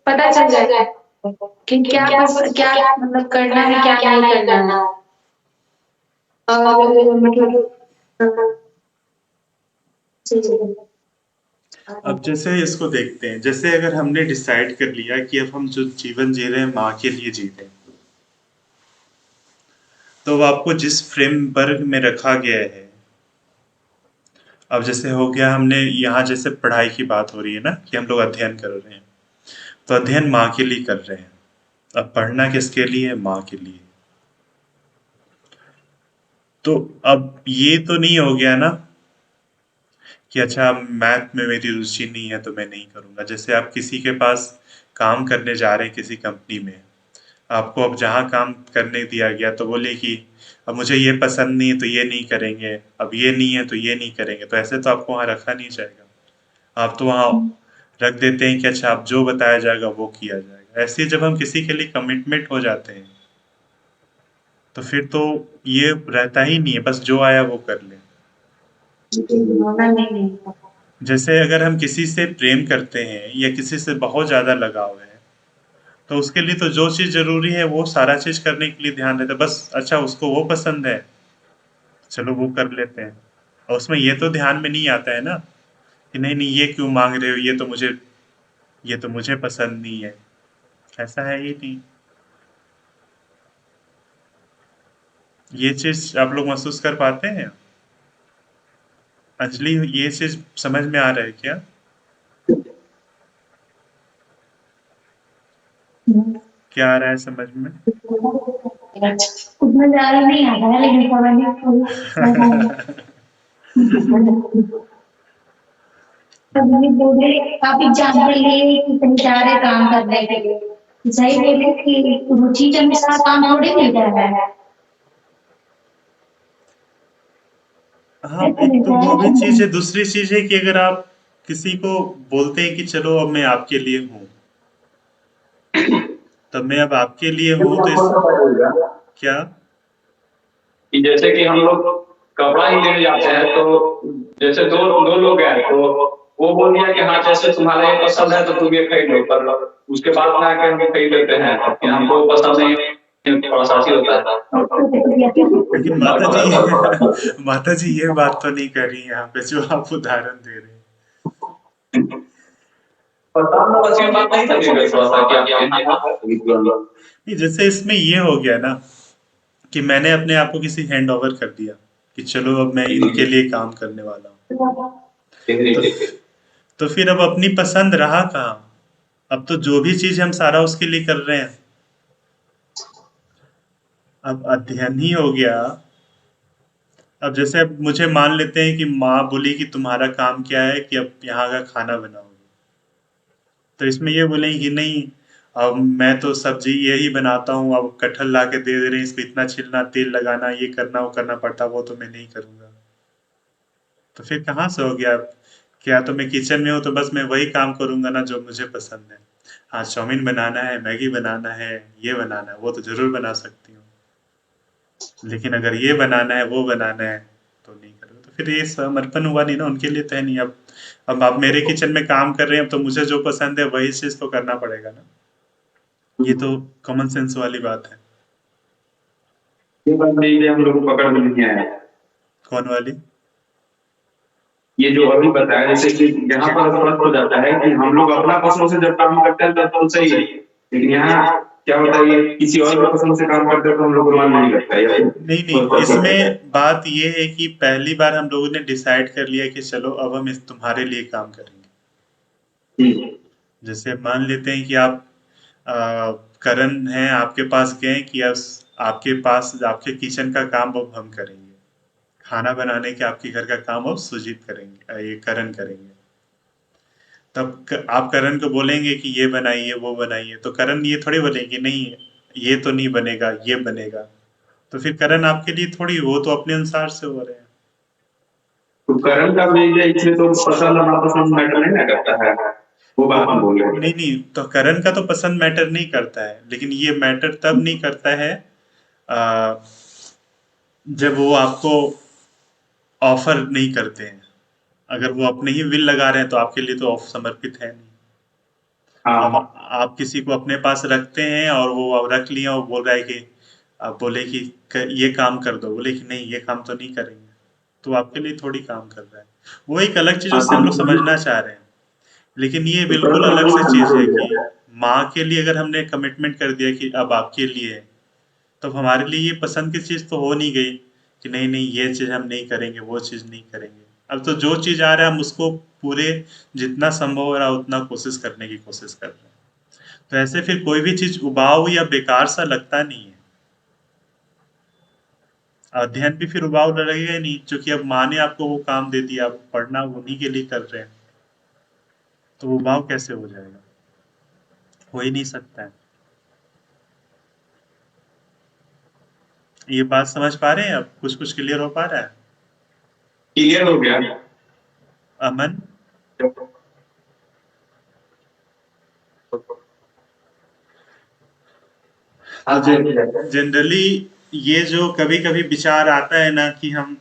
पता चल जाएगा कि क्या मतलब करना है, क्या नहीं करना है। और मतलब अब जैसे इसको देखते हैं, जैसे अगर हमने डिसाइड कर लिया कि अब हम जो जीवन जी रहे हैं माँ के लिए जी रहे हैं, तो आपको जिस फ्रेमवर्क में रखा गया है, अब जैसे हो गया, हमने यहाँ जैसे पढ़ाई की बात हो रही है ना कि हम लोग अध्ययन कर रहे हैं, तो अध्ययन माँ के लिए कर रहे हैं। अब पढ़ना किसके लिए? माँ के लिए। तो अब ये तो नहीं हो गया ना कि अच्छा मैथ में मेरी रुचि नहीं है तो मैं नहीं करूँगा। जैसे आप किसी के पास काम करने जा रहे हैं किसी कंपनी में, आपको अब जहाँ काम करने दिया गया तो बोले कि अब मुझे ये पसंद नहीं है तो ये नहीं करेंगे, अब ये नहीं है तो ये नहीं करेंगे, तो ऐसे तो आपको वहाँ रखा नहीं जाएगा। आप तो वहाँ रख देते हैं कि अच्छा आप जो बताया जाएगा वो किया जाएगा। ऐसे जब हम किसी के लिए कमिटमेंट हो जाते हैं तो फिर तो ये रहता ही नहीं है, बस जो आया वो कर ले। होना नहीं है। जैसे अगर हम किसी से प्रेम करते हैं या किसी से बहुत ज़्यादा लगाव है तो उसके लिए तो जो चीज़ ज़रूरी है वो सारा चीज़ करने के लिए ध्यान देते हैं। बस अच्छा उसको वो पसंद है, चलो वो कर लेते हैं। और उसमें ये तो ध्यान में नहीं आता है ना कि नहीं नहीं ये क्यों मांग रहे हो, ये तो मुझे पसंद नहीं है। ऐसा है ही नहीं। ये चीज़ आप लोग महसूस कर पाते हैं? अंजलि, ये चीज़ समझ में आ रहा है क्या? क्या आ रहा है समझ में? उतना ज्यादा नहीं आता है लेकिन थोड़ा नहीं बोले आप एग्जाम्पल लिए कि कहीं जा रहे काम करने के लिए, सही बोले कि रुचि के अनुसार काम थोड़ी मिल जाता है। हाँ, एक तो वो भी चीज़ है, दूसरी चीज़ है कि अगर आप किसी को बोलते हैं कि चलो अब मैं आपके लिए हूँ, तब मैं अब आपके लिए हूँ तो इस क्या? कि जैसे कि हम लोग कपड़ा ही लेने जाते हैं तो जैसे दो दो लोग हैं तो वो बोल दिया कि हाँ जैसे तुम्हारा ये पसंद है तो तुम ये खरीद लो, पर उसके बाद में आके हम खरीद लेते हैं कि हमको पसंद नहीं है, थोड़ा सा ही होता लेकिन है। माता जी ये बात तो नहीं कर रही यहाँ पे जो आप उदाहरण दे रहे हैं। पसंद बस ये बात नहीं करिएगा थोड़ा सा कि आप नहीं, जैसे इसमें ये हो गया ना कि मैंने अपने आप को किसी हैंड ओवर कर दिया कि चलो अब मैं इनके लिए काम करने वाला हूँ। तो तो फिर अब अपनी पसंद रहा कहाँ? अब तो जो भी चीज हम सारा उसके लिए कर रहे हैं, अब अध्ययन ही हो गया। अब जैसे अब मुझे मान लेते हैं कि माँ बोली कि तुम्हारा काम क्या है कि अब यहाँ का खाना बनाओगे, तो इसमें ये बोलेंगे कि नहीं अब मैं तो सब्जी यही बनाता हूँ, अब कटहल ला के दे रहे हैं, इसको इतना छिलना, तेल लगाना, ये करना वो करना पड़ता, वो तो मैं नहीं करूँगा। तो फिर कहाँ से हो गया? क्या तो मैं किचन में हूँ तो बस मैं वही काम करूँगा ना जो मुझे पसंद है। हाँ, चाउमीन बनाना है, मैगी बनाना है, ये बनाना है, वो तो ज़रूर बना सकती हूँ। लेकिन अगर ये बनाना है, वो बनाना है, तो नहीं करोगे। तो फिर ये समर्पण हुआ नहीं ना, उनके लिए तो है नहीं। अब आप मेरे किचन में काम कर रहे हैं, तो मुझे जो पसंद है वही चीज़ तो करना पड़ेगा ना। ये तो कॉमन सेंस वाली बात है। ये बात नहीं है, हम लोग को पकड़ में नहीं आया। कौन वाली? ये जो अभी बताया, जैसे कि यहाँ पर स्पष्ट हो जाता है कि हम लोग अपना पसंद से जब काम करते हैं तब तो सही है, लेकिन यहाँ क्या होता है ये किसी और के पसंद से काम करते हैं तो हम लोग को मन नहीं लगता है। नहीं, इसमें बात ये है कि पहली बार हम लोगों ने डिसाइड कर लिया कि चलो अब हम इस तुम्हारे लिए काम करेंगे। जैसे मान लेते हैं कि आप करण हैं, आपके पास गए कि आपके पास आपके किचन का काम अब हम करेंगे, खाना बनाने के आपके घर का काम अब सुजीत करेंगे, ये करण करेंगे। तब आप करण को बोलेंगे कि ये बनाइए वो बनाइए, तो करण ये थोड़ी बोलेंगे नहीं ये तो नहीं बनेगा, ये बनेगा। तो फिर करण आपके लिए थोड़ी, वो तो अपने अनुसार से हो रहे हैं। तो करण का भी इसमें तो पसंद नापसंद मैटर नहीं ना करता है, वो बात हम बोल रहे हैं। नहीं, तो करण का तो पसंद मैटर नहीं करता है, लेकिन ये मैटर तब नहीं करता है जब वो आपको ऑफर नहीं करते हैं। अगर वो अपने ही विल लगा रहे हैं तो आपके लिए तो समर्पित है नहीं। अब आप किसी को अपने पास रखते हैं और वो अब रख लिया और बोल रहा है कि आप बोले कि ये काम कर दो, बोले कि नहीं ये काम तो नहीं करेंगे, तो आपके लिए थोड़ी काम कर रहा है। वो एक अलग चीज उससे हम लोग समझना चाह रहे हैं। लेकिन ये बिल्कुल अलग से चीज है कि माँ के लिए अगर हमने कमिटमेंट कर दिया कि अब आपके लिए है, तो हमारे लिए ये पसंद की चीज तो हो नहीं गई कि नहीं नहीं ये चीज हम नहीं करेंगे, वो चीज नहीं करेंगे। अब तो जो चीज आ रहा है हम उसको पूरे जितना संभव हो रहा है उतना कोशिश करने की कोशिश कर रहे हैं। तो ऐसे फिर कोई भी चीज उबाऊ या बेकार सा लगता नहीं है। अध्ययन भी फिर उबाऊ लगेगा ही नहीं, क्योंकि अब माँ ने आपको वो काम दे दिया, आप पढ़ना उन्हीं के लिए कर रहे हैं, तो वो उबाऊ कैसे हो जाएगा? हो ही नहीं सकता है। ये बात समझ पा रहे हैं? अब कुछ कुछ क्लियर हो पा रहा है? क्लियर हो गया। अमन, आप बोलिए। जनरली ये जो कभी कभी विचार आता है ना कि हम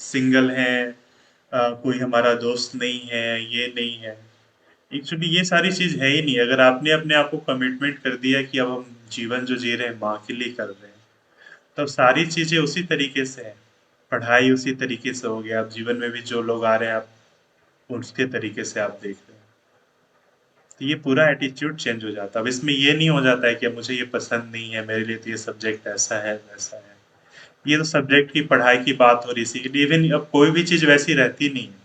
सिंगल हैं, कोई हमारा दोस्त नहीं है, ये नहीं है, एक्चुअली ये सारी चीज है ही नहीं। अगर आपने अपने आप को कमिटमेंट कर दिया कि अब हम जीवन जो जी रहे हैं माँ के लिए कर रहे हैं, तब सारी चीजें उसी तरीके से है। पढ़ाई उसी तरीके से हो गया, अब जीवन में भी जो लोग आ रहे हैं आप उसके तरीके से आप देख रहे हैं, तो ये पूरा एटीट्यूड चेंज हो जाता है। अब इसमें ये नहीं हो जाता है कि अब मुझे ये पसंद नहीं है, मेरे लिए तो ये सब्जेक्ट ऐसा है वैसा है। ये तो सब्जेक्ट की पढ़ाई की बात हो रही थी, इवन अब कोई भी चीज वैसी रहती नहीं है।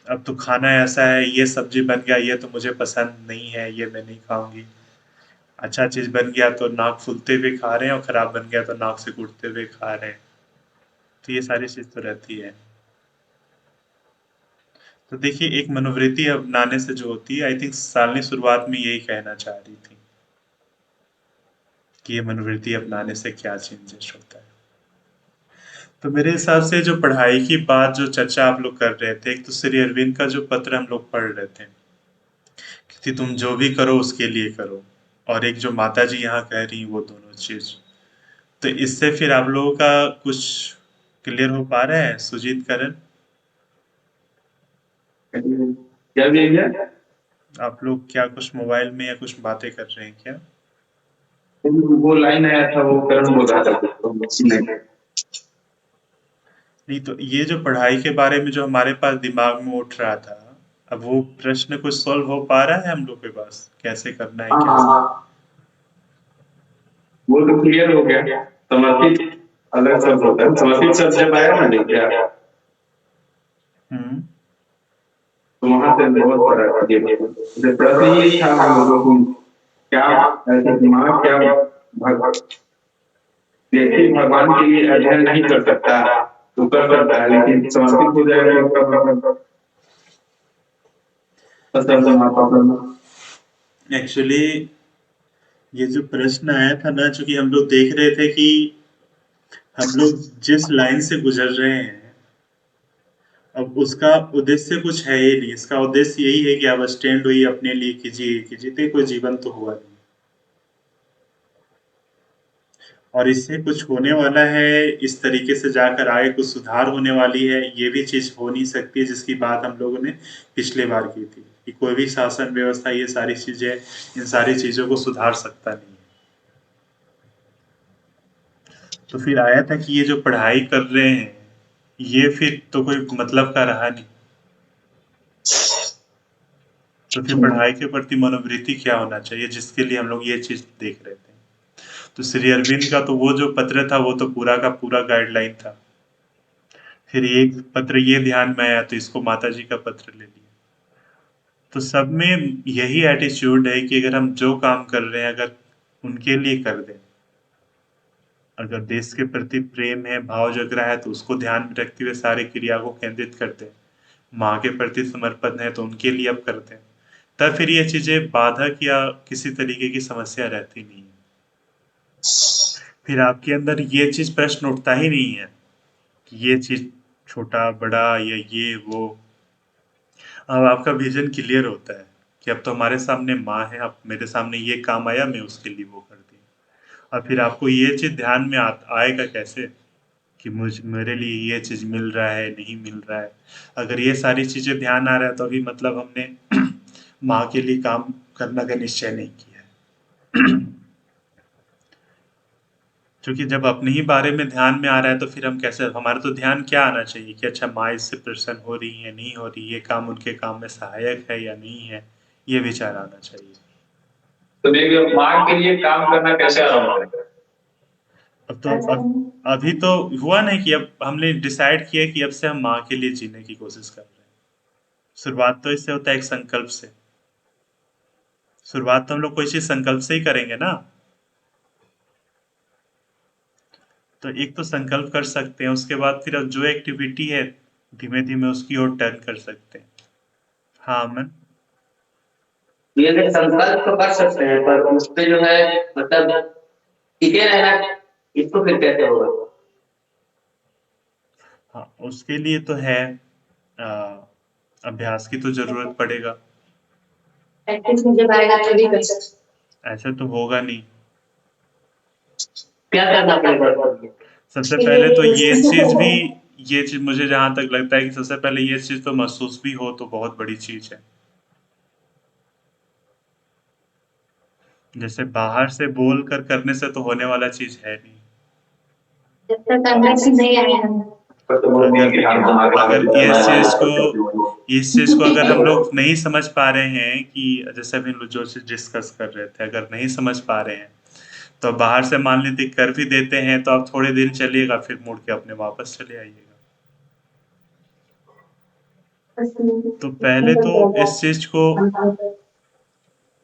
अब तो खाना ऐसा है, ये सब्जी बन गया, ये तो मुझे पसंद नहीं है, ये मैं नहीं खाऊंगी। अच्छा चीज बन गया तो नाक फूलते हुए खा रहे हैं, और खराब बन गया तो नाक से कूटते हुए खा रहे हैं। तो ये सारी चीज तो रहती है। तो देखिए, एक मनोवृत्ति अपनाने से जो होती है, आई थिंक सालनी शुरुआत में यही कहना चाह रही थी कि ये मनोवृत्ति अपनाने से क्या चेंजेस होता है। तो मेरे हिसाब से जो पढ़ाई की बात जो चर्चा आप लोग कर रहे थे, एक तो श्री अरविंद का जो पत्र हम लोग पढ़ रहे थे कि तुम जो भी करो उसके लिए करो, और एक जो माता जी यहाँ कह रही वो दोनों चीज, तो इससे फिर आप लोगों का कुछ क्लियर हो पा रहा है सुजीत करण? क्या भैया? आप लोग क्या कुछ मोबाइल में या कुछ बातें कर रहे हैं क्या? वो लाइन आया था, वो करण बोल रहा था तो नहीं। नहीं, तो ये जो पढ़ाई के बारे में जो हमारे पास दिमाग में उठ रहा था, अब वो प्रश्न कुछ सॉल्व हो पा रहा है हम लोग के पास, कैसे करना है, कैसे? हाँ, वो तो क्लियर हो गया। समर्पित अलग शब्द होता है, समर्पित शब्द जब आया ना नहीं क्या, तो वहां से बहुत बड़ा ये प्रश्न ये था हम लोगों को, क्या ऐसे दिमाग क्या व्यक्ति भगवान के लिए अध्ययन नहीं कर सकता, तो कर सकता है, लेकिन समर्पित हो जाएगा तो उसका मतलब एक्चुअली ये जो प्रश्न आया था ना, चूंकि हम लोग देख रहे थे कि हम लोग जिस लाइन से गुजर रहे हैं, अब उसका उद्देश्य कुछ है ही नहीं। इसका उद्देश्य यही है कि आप स्टैंड हुई अपने लिए, कीजिए कीजिए, कोई जीवन तो हुआ नहीं, और इससे कुछ होने वाला है, इस तरीके से जाकर आगे कुछ सुधार होने वाली है, ये भी चीज हो नहीं सकती, जिसकी बात हम लोगों ने पिछले बार की थी कि कोई भी शासन व्यवस्था ये सारी चीजें, इन सारी चीजों को सुधार सकता नहीं है। तो फिर आया था कि ये जो पढ़ाई कर रहे हैं, ये फिर तो कोई मतलब का रहा नहीं। तो फिर पढ़ाई के प्रति मनोवृत्ति क्या होना चाहिए, जिसके लिए हम लोग ये चीज देख रहे थे। तो श्री अरविंद का तो वो जो पत्र था वो तो पूरा का पूरा गाइडलाइन था। फिर एक पत्र ये ध्यान में आया तो इसको माता जी का पत्र ले लिया। तो सब में यही एटीट्यूड है कि अगर हम जो काम कर रहे हैं, अगर उनके लिए कर दें, अगर देश के प्रति प्रेम है, भाव जग रहा है, तो उसको ध्यान में रखते हुए सारी क्रिया को केंद्रित करते हैं। माँ के प्रति समर्पण है तो उनके लिए अब करते हैं, तब फिर ये चीजें बाधक या किसी तरीके की समस्या रहती नहीं है। फिर आपके अंदर ये चीज प्रश्न उठता ही नहीं है कि ये चीज छोटा बड़ा या ये वो। अब आपका विजन क्लियर होता है कि अब तो हमारे सामने माँ है, अब मेरे सामने ये काम आया, मैं उसके लिए वो कर दी। और फिर आपको ये चीज ध्यान में आएगा कैसे कि मेरे लिए ये चीज मिल रहा है, नहीं मिल रहा है। अगर ये सारी चीजें ध्यान आ रहा है तो अभी मतलब हमने माँ के लिए काम करने का निश्चय नहीं किया है। क्योंकि जब अपने ही बारे में ध्यान में आ रहा है तो फिर हम कैसे, हमारा तो ध्यान क्या आना चाहिए कि अच्छा माँ इससे प्रसन्न हो रही है, नहीं हो रही, ये काम उनके काम में सहायक है या नहीं है, ये विचार आना चाहिए। तो देखिए माँ के लिए काम करना कैसे आरंभ करें? अब तो अभी तो हुआ नहीं कि अब हमने डिसाइड किया कि अब से हम माँ के लिए जीने की कोशिश कर रहे हैं। शुरुआत तो इससे होता है एक संकल्प से। शुरुआत तो हम लोग कोई चीज संकल्प से ही करेंगे ना। तो एक तो संकल्प कर सकते हैं, उसके बाद फिर अब जो एक्टिविटी है धीमे धीमे उसकी ओर टर्न कर सकते हैं। हाँ अमन? ये संकल्प तो कर सकते हैं, पर उस पे जो है मतलब टिके रहना, इसको फिर कैसे होगा? हाँ, उसके लिए तो है अभ्यास की तो जरूरत पड़ेगा। प्रैक्टिस में जब आएगा तभी कर सकते। ऐसा तो होगा नहीं। क्या करना पड़ेगा उसके लिए? सबसे पहले तो ये चीज मुझे जहां तक लगता है कि सबसे पहले ये चीज तो महसूस भी हो तो बहुत बड़ी चीज है। जैसे बाहर से बोल कर करने से तो होने वाला चीज है नहीं। जब तक अंदर से नहीं आएगा। तो वो अगर मेन ध्यान दिमाग अगर में इस चीज को अगर हम लोग नहीं समझ पा रहे हैं कि जैसे अभी हम लोग जो चीज डिस्कस कर रहे थे, अगर नहीं समझ पा रहे हैं तो बाहर से मान लीजिए कर भी देते हैं तो आप थोड़े दिन चलिएगा फिर मुड़ के अपने वापस चले आइएगा। तो पहले तो इस चीज को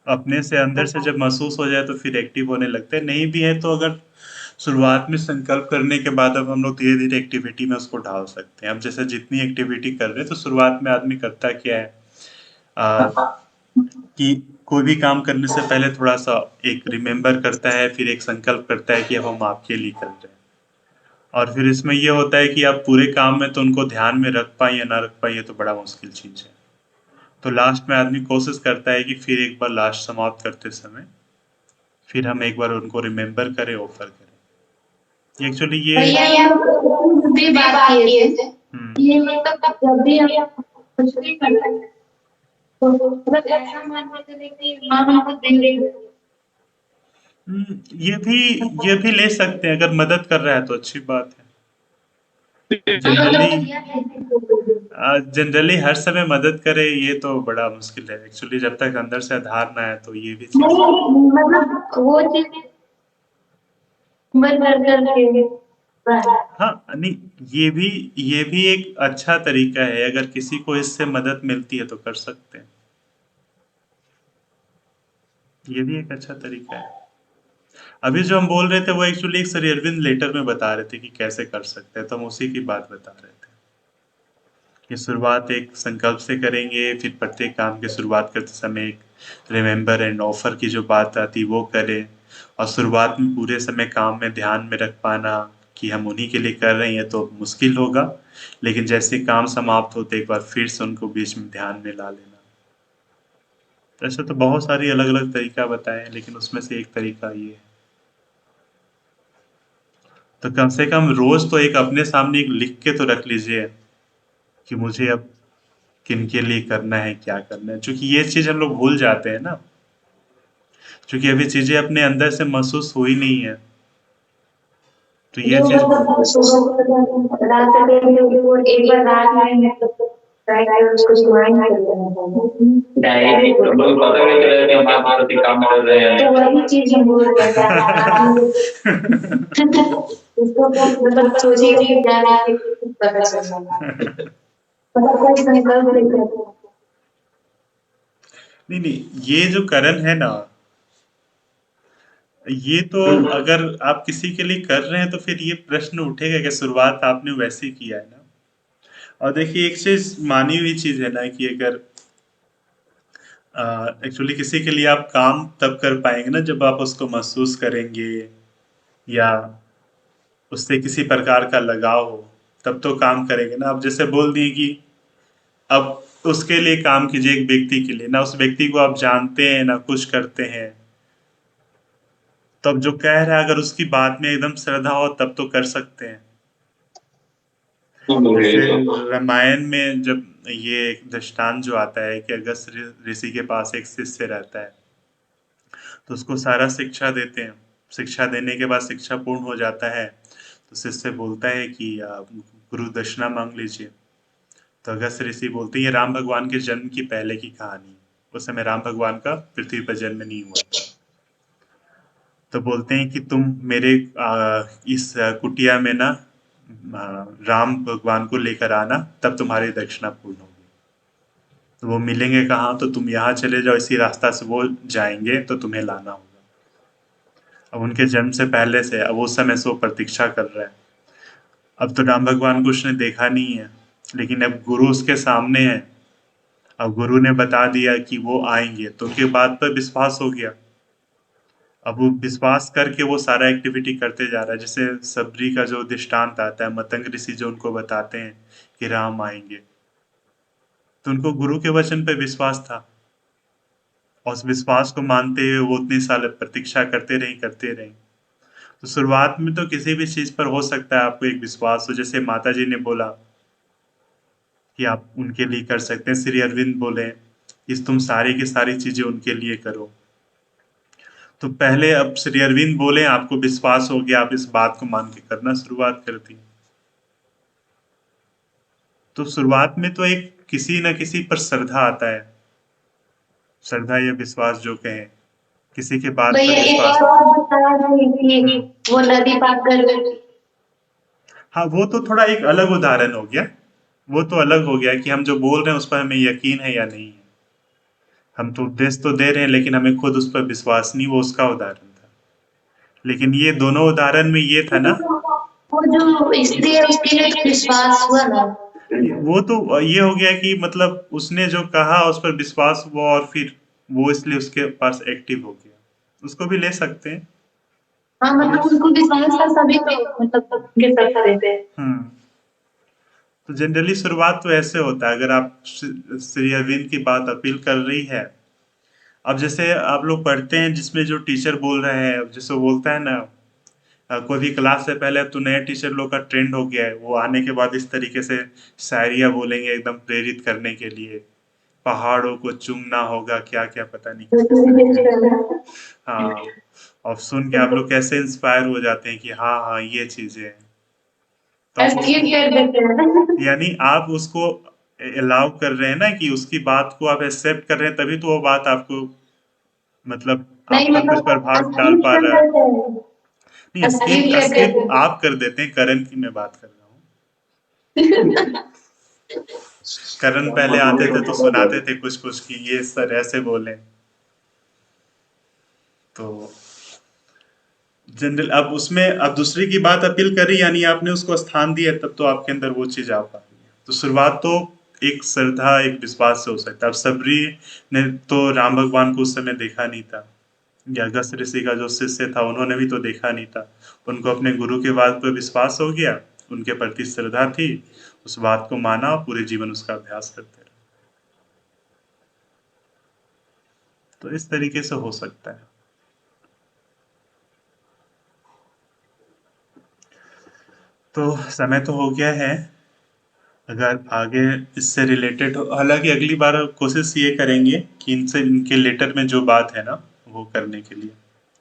अपने से अंदर से जब महसूस हो जाए तो फिर एक्टिव होने लगते हैं। नहीं भी है तो अगर शुरुआत में संकल्प करने के बाद अब हम लोग धीरे धीरे एक्टिविटी में उसको ढाल सकते हैं। अब जैसे जितनी एक्टिविटी कर रहे हैं तो शुरुआत में आदमी करता क्या है आ, कि कोई भी काम करने से पहले थोड़ा सा एक रिमेम्बर करता है, फिर एक संकल्प करता है कि अब हम आपके लिए कर रहे हैं। और फिर इसमें ये होता है कि आप पूरे काम में तो उनको ध्यान में रख पाए या ना रख पाए, ये तो बड़ा मुश्किल चीज है। तो लास्ट में आदमी कोशिश करता है कि फिर एक बार लास्ट समाप्त करते समय फिर हम एक बार उनको रिमेम्बर करें, ऑफर करें। एक्चुअली भैया भी बात किए थे। हम्म, ये मतलब जब भी हम कुछ भी करते हैं तो मतलब ऐसा मान के चले कि माँ हमको दे रही है। ये भी ले सकते हैं, अगर मदद कर रहा है तो अच्छी बात है। जनरली हर समय मदद करे ये तो बड़ा मुश्किल है एक्चुअली, जब तक अंदर से आधार ना है तो ये भी चीज। नहीं मतलब वो चीज भर करके हाँ नहीं, ये भी एक अच्छा तरीका है, अगर किसी को इससे मदद मिलती है तो कर सकते हैं। ये भी एक अच्छा तरीका है। अभी जो हम बोल रहे थे वो एक्चुअली एक श्री अरविंद लेटर में बता रहे थे कि कैसे कर सकते हैं, तो हम उसी की बात बता रहे थे कि शुरुआत एक संकल्प से करेंगे, फिर प्रत्येक काम की शुरुआत करते समय एक रिमेम्बर एंड ऑफर की जो बात आती वो करें। और शुरुआत में पूरे समय काम में ध्यान में रख पाना कि हम उन्हीं के लिए कर रहे हैं तो मुश्किल होगा, लेकिन जैसे काम समाप्त होते एक बार फिर से उनको बीच में ध्यान में ला लेना। तो ऐसे तो बहुत सारी अलग अलग तरीका बताए हैं, लेकिन उसमें से एक तरीका ये है। तो कम से कम रोज तो एक अपने सामने एक लिख के तो रख लीजिए कि मुझे अब किन के लिए करना है, क्या करना है, क्योंकि ये चीज हम लोग भूल जाते हैं ना, क्योंकि अभी चीजें अपने अंदर से महसूस हुई नहीं है तो ये चीज रात को एक बार रात में उसको रिमाइंड कर डायरी हम लोग पता नहीं चला कि हम आपके प्रति काम कर रहे हैं। तो वही चीज हम बोल रहे हैं उसको मतलब सोचिए कि क्या पता चलना मतलब कोई संकल्प लेकर। नहीं, ये जो करण है ना, ये तो अगर आप किसी के लिए कर रहे हैं तो फिर ये प्रश्न उठेगा कि शुरुआत आपने वैसे किया है ना। और देखिए एक चीज मानी हुई चीज है ना कि अगर एक्चुअली किसी के लिए आप काम तब कर पाएंगे ना जब आप उसको महसूस करेंगे या उससे किसी प्रकार का लगाव हो, तब तो काम करेंगे ना। आप जैसे बोल दिए कि अब उसके लिए काम कीजिए, एक व्यक्ति के लिए, ना उस व्यक्ति को आप जानते हैं ना कुछ करते हैं, तो अब जो कह रहा है अगर उसकी बात में एकदम श्रद्धा हो तब तो कर सकते हैं। जैसे रामायण में जब ये एक दृष्टांत जो आता है कि अगस्त ऋषि के पास एक शिष्य रहता है तो उसको सारा शिक्षा देते हैं। शिक्षा देने के बाद शिक्षा पूर्ण हो जाता है तो शिष्य बोलता है कि आप गुरु दक्षिणा मांग लीजिए। तो अगस्त ऋषि बोलते हैं ये राम भगवान के जन्म की पहले की कहानी है, उस समय राम भगवान का पृथ्वी पर जन्म नहीं हुआ था। तो बोलते हैं कि तुम मेरे इस कुटिया में ना राम भगवान को लेकर आना, तब तुम्हारी दक्षिणा पूर्ण होगी। तो वो मिलेंगे कहाँ, तो तुम यहाँ चले जाओ, इसी रास्ता से वो जाएंगे तो तुम्हें लाना होगा। अब उनके जन्म से पहले से अब उस समय से वो प्रतीक्षा कर रहा है। अब तो राम भगवान को उसने देखा नहीं है, लेकिन अब गुरु उसके सामने है। अब गुरु ने बता दिया कि वो आएंगे तो उनके बात पर विश्वास हो गया। अब वो विश्वास करके वो सारा एक्टिविटी करते जा रहा है। जैसे सबरी का जो दृष्टांत आता है, मतंग ऋषि जो उनको बताते हैं कि राम आएंगे, तो उनको गुरु के वचन पे विश्वास था। और उस विश्वास को मानते हुए वो उतने साल प्रतीक्षा करते रहे। तो शुरुआत में तो किसी भी चीज पर हो सकता है आपको एक विश्वास हो, जैसे माता जी ने बोला कि आप उनके लिए कर सकते हैं, श्री अरविंद बोले कि तुम सारी की सारी चीजें उनके लिए करो। तो पहले अब श्री अरविंद बोले, आपको विश्वास हो गया, आप इस बात को मान के करना शुरुआत कर दी। तो शुरुआत में तो एक किसी न किसी पर श्रद्धा आता है, श्रद्धा या विश्वास जो कहें, किसी के बात भैया पर एक विश्वास। और बता रहे कि वो नदी पार कर गई। हाँ, वो तो थोड़ा एक अलग उदाहरण हो गया, वो तो अलग हो गया कि हम जो बोल रहे हैं उस पर हमें यकीन है या नहीं है। हम तो उपदेश तो दे रहे हैं लेकिन हमें खुद उस पर विश्वास नहीं, वो उसका उदाहरण था। लेकिन ये दोनों उदाहरण में ये था ना, वो जो स्त्री है उसके लिए तो विश्वास हुआ ना। वो तो ये हो गया कि मतलब उसने जो कहा उस पर विश्वास हुआ और फिर वो इसलिए उसके पास एक्टिव हो गया, उसको भी ले सकते हैं। हाँ मतलब उनको विश्वास था तभी तो मतलब गिर सकते हैं। तो जनरली शुरुआत तो ऐसे होता है, अगर आप श्री अरविंद की बात अपील कर रही है। अब जैसे आप लोग पढ़ते हैं जिसमें जो टीचर बोल रहे हैं, जैसे वो बोलता है ना, कोई भी क्लास से पहले अब तो नए टीचर लोग का ट्रेंड हो गया है, वो आने के बाद इस तरीके से शायरिया बोलेंगे एकदम प्रेरित करने के लिए, पहाड़ों को चूमना होगा, क्या क्या पता नहीं। हाँ, और सुन के आप लोग कैसे इंस्पायर हो जाते हैं कि हाँ हाँ ये चीजें हैं। तो आप यानी आप उसको अलाउ कर रहे हैं ना, कि उसकी बात को आप एक्सेप्ट कर रहे हैं, तभी तो वो बात आपको मतलब आप पर कुछ प्रभाव डाल पा रहा है। नहीं, स्किप आप कर देते हैं, करण की मैं बात कर रहा हूँ। करण पहले आते थे तो सुनाते थे कुछ कुछ कि ये सर ऐसे बोले। तो जनरल अब उसमें अब दूसरे की बात अपील करी, यानी आपने उसको स्थान दिया, तब तो आपके अंदर वो चीज आ पा रही है। तो शुरुआत तो एक श्रद्धा एक विश्वास से हो सकता है। अब सबरी ने तो राम भगवान को उस समय देखा नहीं था, या अगस्त ऋषि का जो शिष्य था उन्होंने भी तो देखा नहीं था। उनको अपने गुरु के बात पर विश्वास हो गया, उनके प्रति श्रद्धा थी, उस बात को माना और पूरे जीवन उसका अभ्यास करते रहे। तो इस तरीके से हो सकता है। तो समय तो हो गया है, अगर आगे इससे रिलेटेड हो, हालांकि अगली बार कोशिश ये करेंगे कि इनसे इनके लेटर में जो बात है ना वो करने के लिए,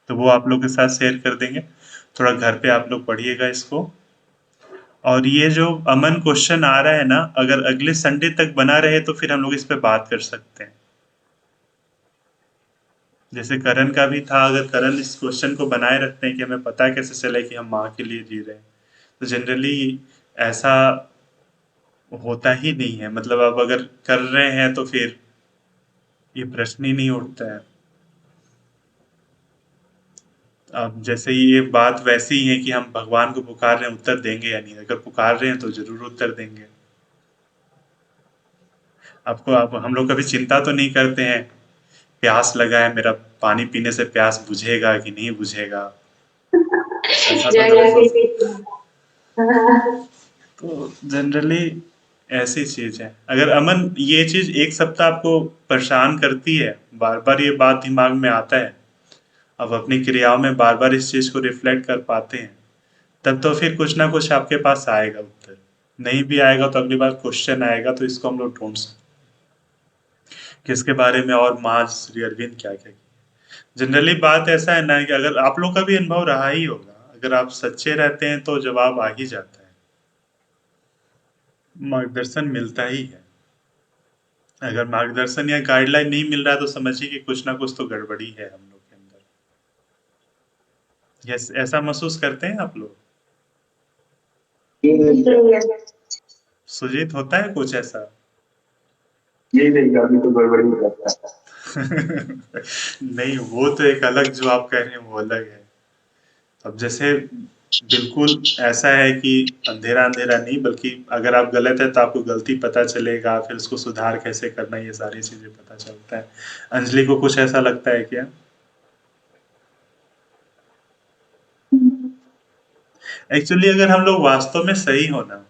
तो वो आप लोग के साथ शेयर कर देंगे। थोड़ा घर पे आप लोग पढ़िएगा इसको। और ये जो अमन क्वेश्चन आ रहा है ना, अगर अगले संडे तक बना रहे तो फिर हम लोग इस पे बात कर सकते हैं। जैसे करण का भी था, अगर करण इस क्वेश्चन को बनाए रखते हैं कि हमें पता कैसे चले कि हम माँ के लिए जी रहे हैं, तो जनरली ऐसा होता ही नहीं है। मतलब अब अगर कर रहे हैं तो फिर ये प्रश्न ही नहीं उठता है। अब जैसे ये बात वैसी ही है कि हम भगवान को पुकार रहे हैं, उत्तर देंगे या नहीं। अगर पुकार रहे हैं तो जरूर उत्तर देंगे। आपको अब हम लोग कभी चिंता तो नहीं करते हैं, प्यास लगा है मेरा, पानी पीने से प्यास बुझेगा कि नहीं बुझेगा, ऐसा तो जनरली ऐसी चीज है। अगर अमन ये चीज एक सप्ताह आपको परेशान करती है, बार बार ये बात दिमाग में आता है, अब अपनी क्रियाओं में बार बार इस चीज को रिफ्लेक्ट कर पाते हैं, तब तो फिर कुछ ना कुछ आपके पास आएगा उत्तर। नहीं भी आएगा तो अगली बार क्वेश्चन आएगा, तो इसको हम लोग ढूंढ सकते कि इसके बारे में और माँ श्री अरविंद क्या क्या। जनरली बात ऐसा है ना कि अगर आप लोग का भी अनुभव रहा ही होगा, अगर आप सच्चे रहते हैं तो जवाब आ ही जाता है, मार्गदर्शन मिलता ही है। अगर मार्गदर्शन या गाइडलाइन नहीं मिल रहा है तो समझिए कि कुछ ना कुछ तो गड़बड़ी है हम लोग के अंदर। यस, ऐसा महसूस करते हैं आप लोग? सुजीत, होता है कुछ ऐसा? नहीं, अभी तो गड़बड़ी हो जाता है। नहीं, वो तो एक अलग जो आप कह रहे हैं वो अलग है। अब जैसे बिल्कुल ऐसा है कि अंधेरा अंधेरा नहीं, बल्कि अगर आप गलत है तो आपको गलती पता चलेगा, फिर उसको सुधार कैसे करना है ये सारी चीजें पता चलता है। अंजलि को कुछ ऐसा लगता है क्या? एक्चुअली अगर हम लोग वास्तव में सही हो ना,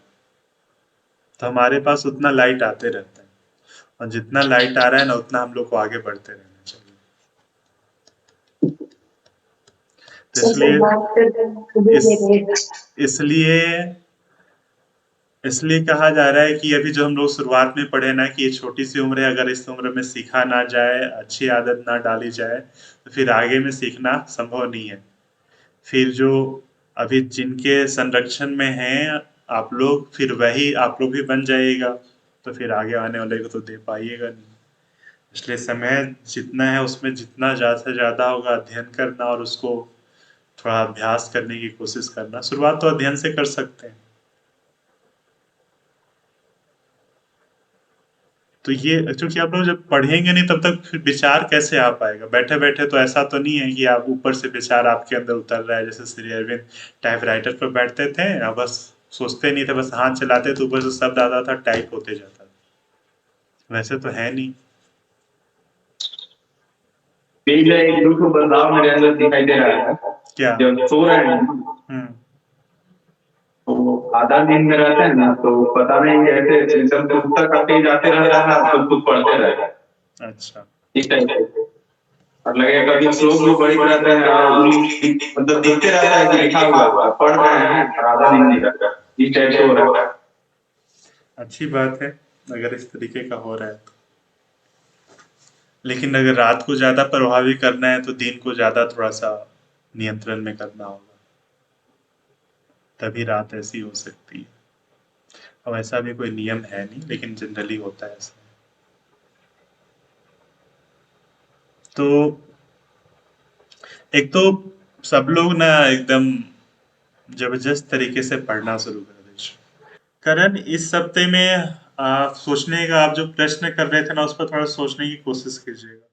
तो हमारे पास उतना लाइट आते रहता है, और जितना लाइट आ रहा है ना उतना हम लोग को आगे बढ़ते रहना चाहिए। तो इसलिए कहा जा रहा है कि अभी जो हम लोग शुरुआत में पढ़े ना कि ये छोटी सी उम्र है, अगर इस उम्र में सीखा ना जाए, अच्छी आदत ना डाली जाए तो फिर आगे में सीखना संभव नहीं है। फिर जो अभी जिनके संरक्षण में हैं आप लोग, फिर वही आप लोग भी बन जाइएगा, तो फिर आगे आने वाले को तो दे पाइएगा नहीं। इसलिए समय जितना है उसमें जितना ज़्यादा से ज़्यादा होगा अध्ययन करना और उसको थोड़ा अभ्यास करने की कोशिश करना। शुरुआत तो अध्ययन से कर सकते हैं। तो ये क्योंकि आप लोग जब पढ़ेंगे नहीं तब तक फिर विचार कैसे आ पाएगा? बैठे बैठे तो ऐसा तो नहीं है कि आप ऊपर से विचार आपके अंदर उतर रहा है। जैसे श्री अरविंद टाइपराइटर पर बैठते थे और बस सोचते नहीं थे, बस हाथ चलाते तो ऊपर से शब्द आता था, टाइप होते जाता था। वैसे तो है नहीं। एक दुख बदलाव मेरे अंदर दिखाई दे रहा है। क्या? जब सो रहे हैं तो आधा दिन में रहते हैं ना, तो पता नहीं ऐसे एकदम पुस्तक काटे जाते रहता है, तो खुद पढ़ते रहते हैं। अच्छा, इस टाइप से और लगेगा कभी श्लोक भी पढ़ते रहते हैं और मतलब देखते रहता है कि लिखा हुआ है, पढ़ रहे हैं और आधा दिन नहीं रहता। इस टाइप से हो रहा है। अच्छी बात है अगर इस तरीके का हो रहा है तो। लेकिन अगर रात को ज्यादा प्रभावी करना है तो दिन को ज्यादा थोड़ा सा नियंत्रण में करना होगा, तभी रात ऐसी हो सकती है। अब ऐसा भी कोई नियम है नहीं, लेकिन जनरली होता है ऐसा। तो एक तो सब लोग ना एकदम जबरदस्त तरीके से पढ़ना शुरू कर दीजिए। करण, इस हफ्ते में सोचने का आप जो प्रश्न कर रहे थे ना उस पर थोड़ा सोचने की कोशिश कीजिएगा।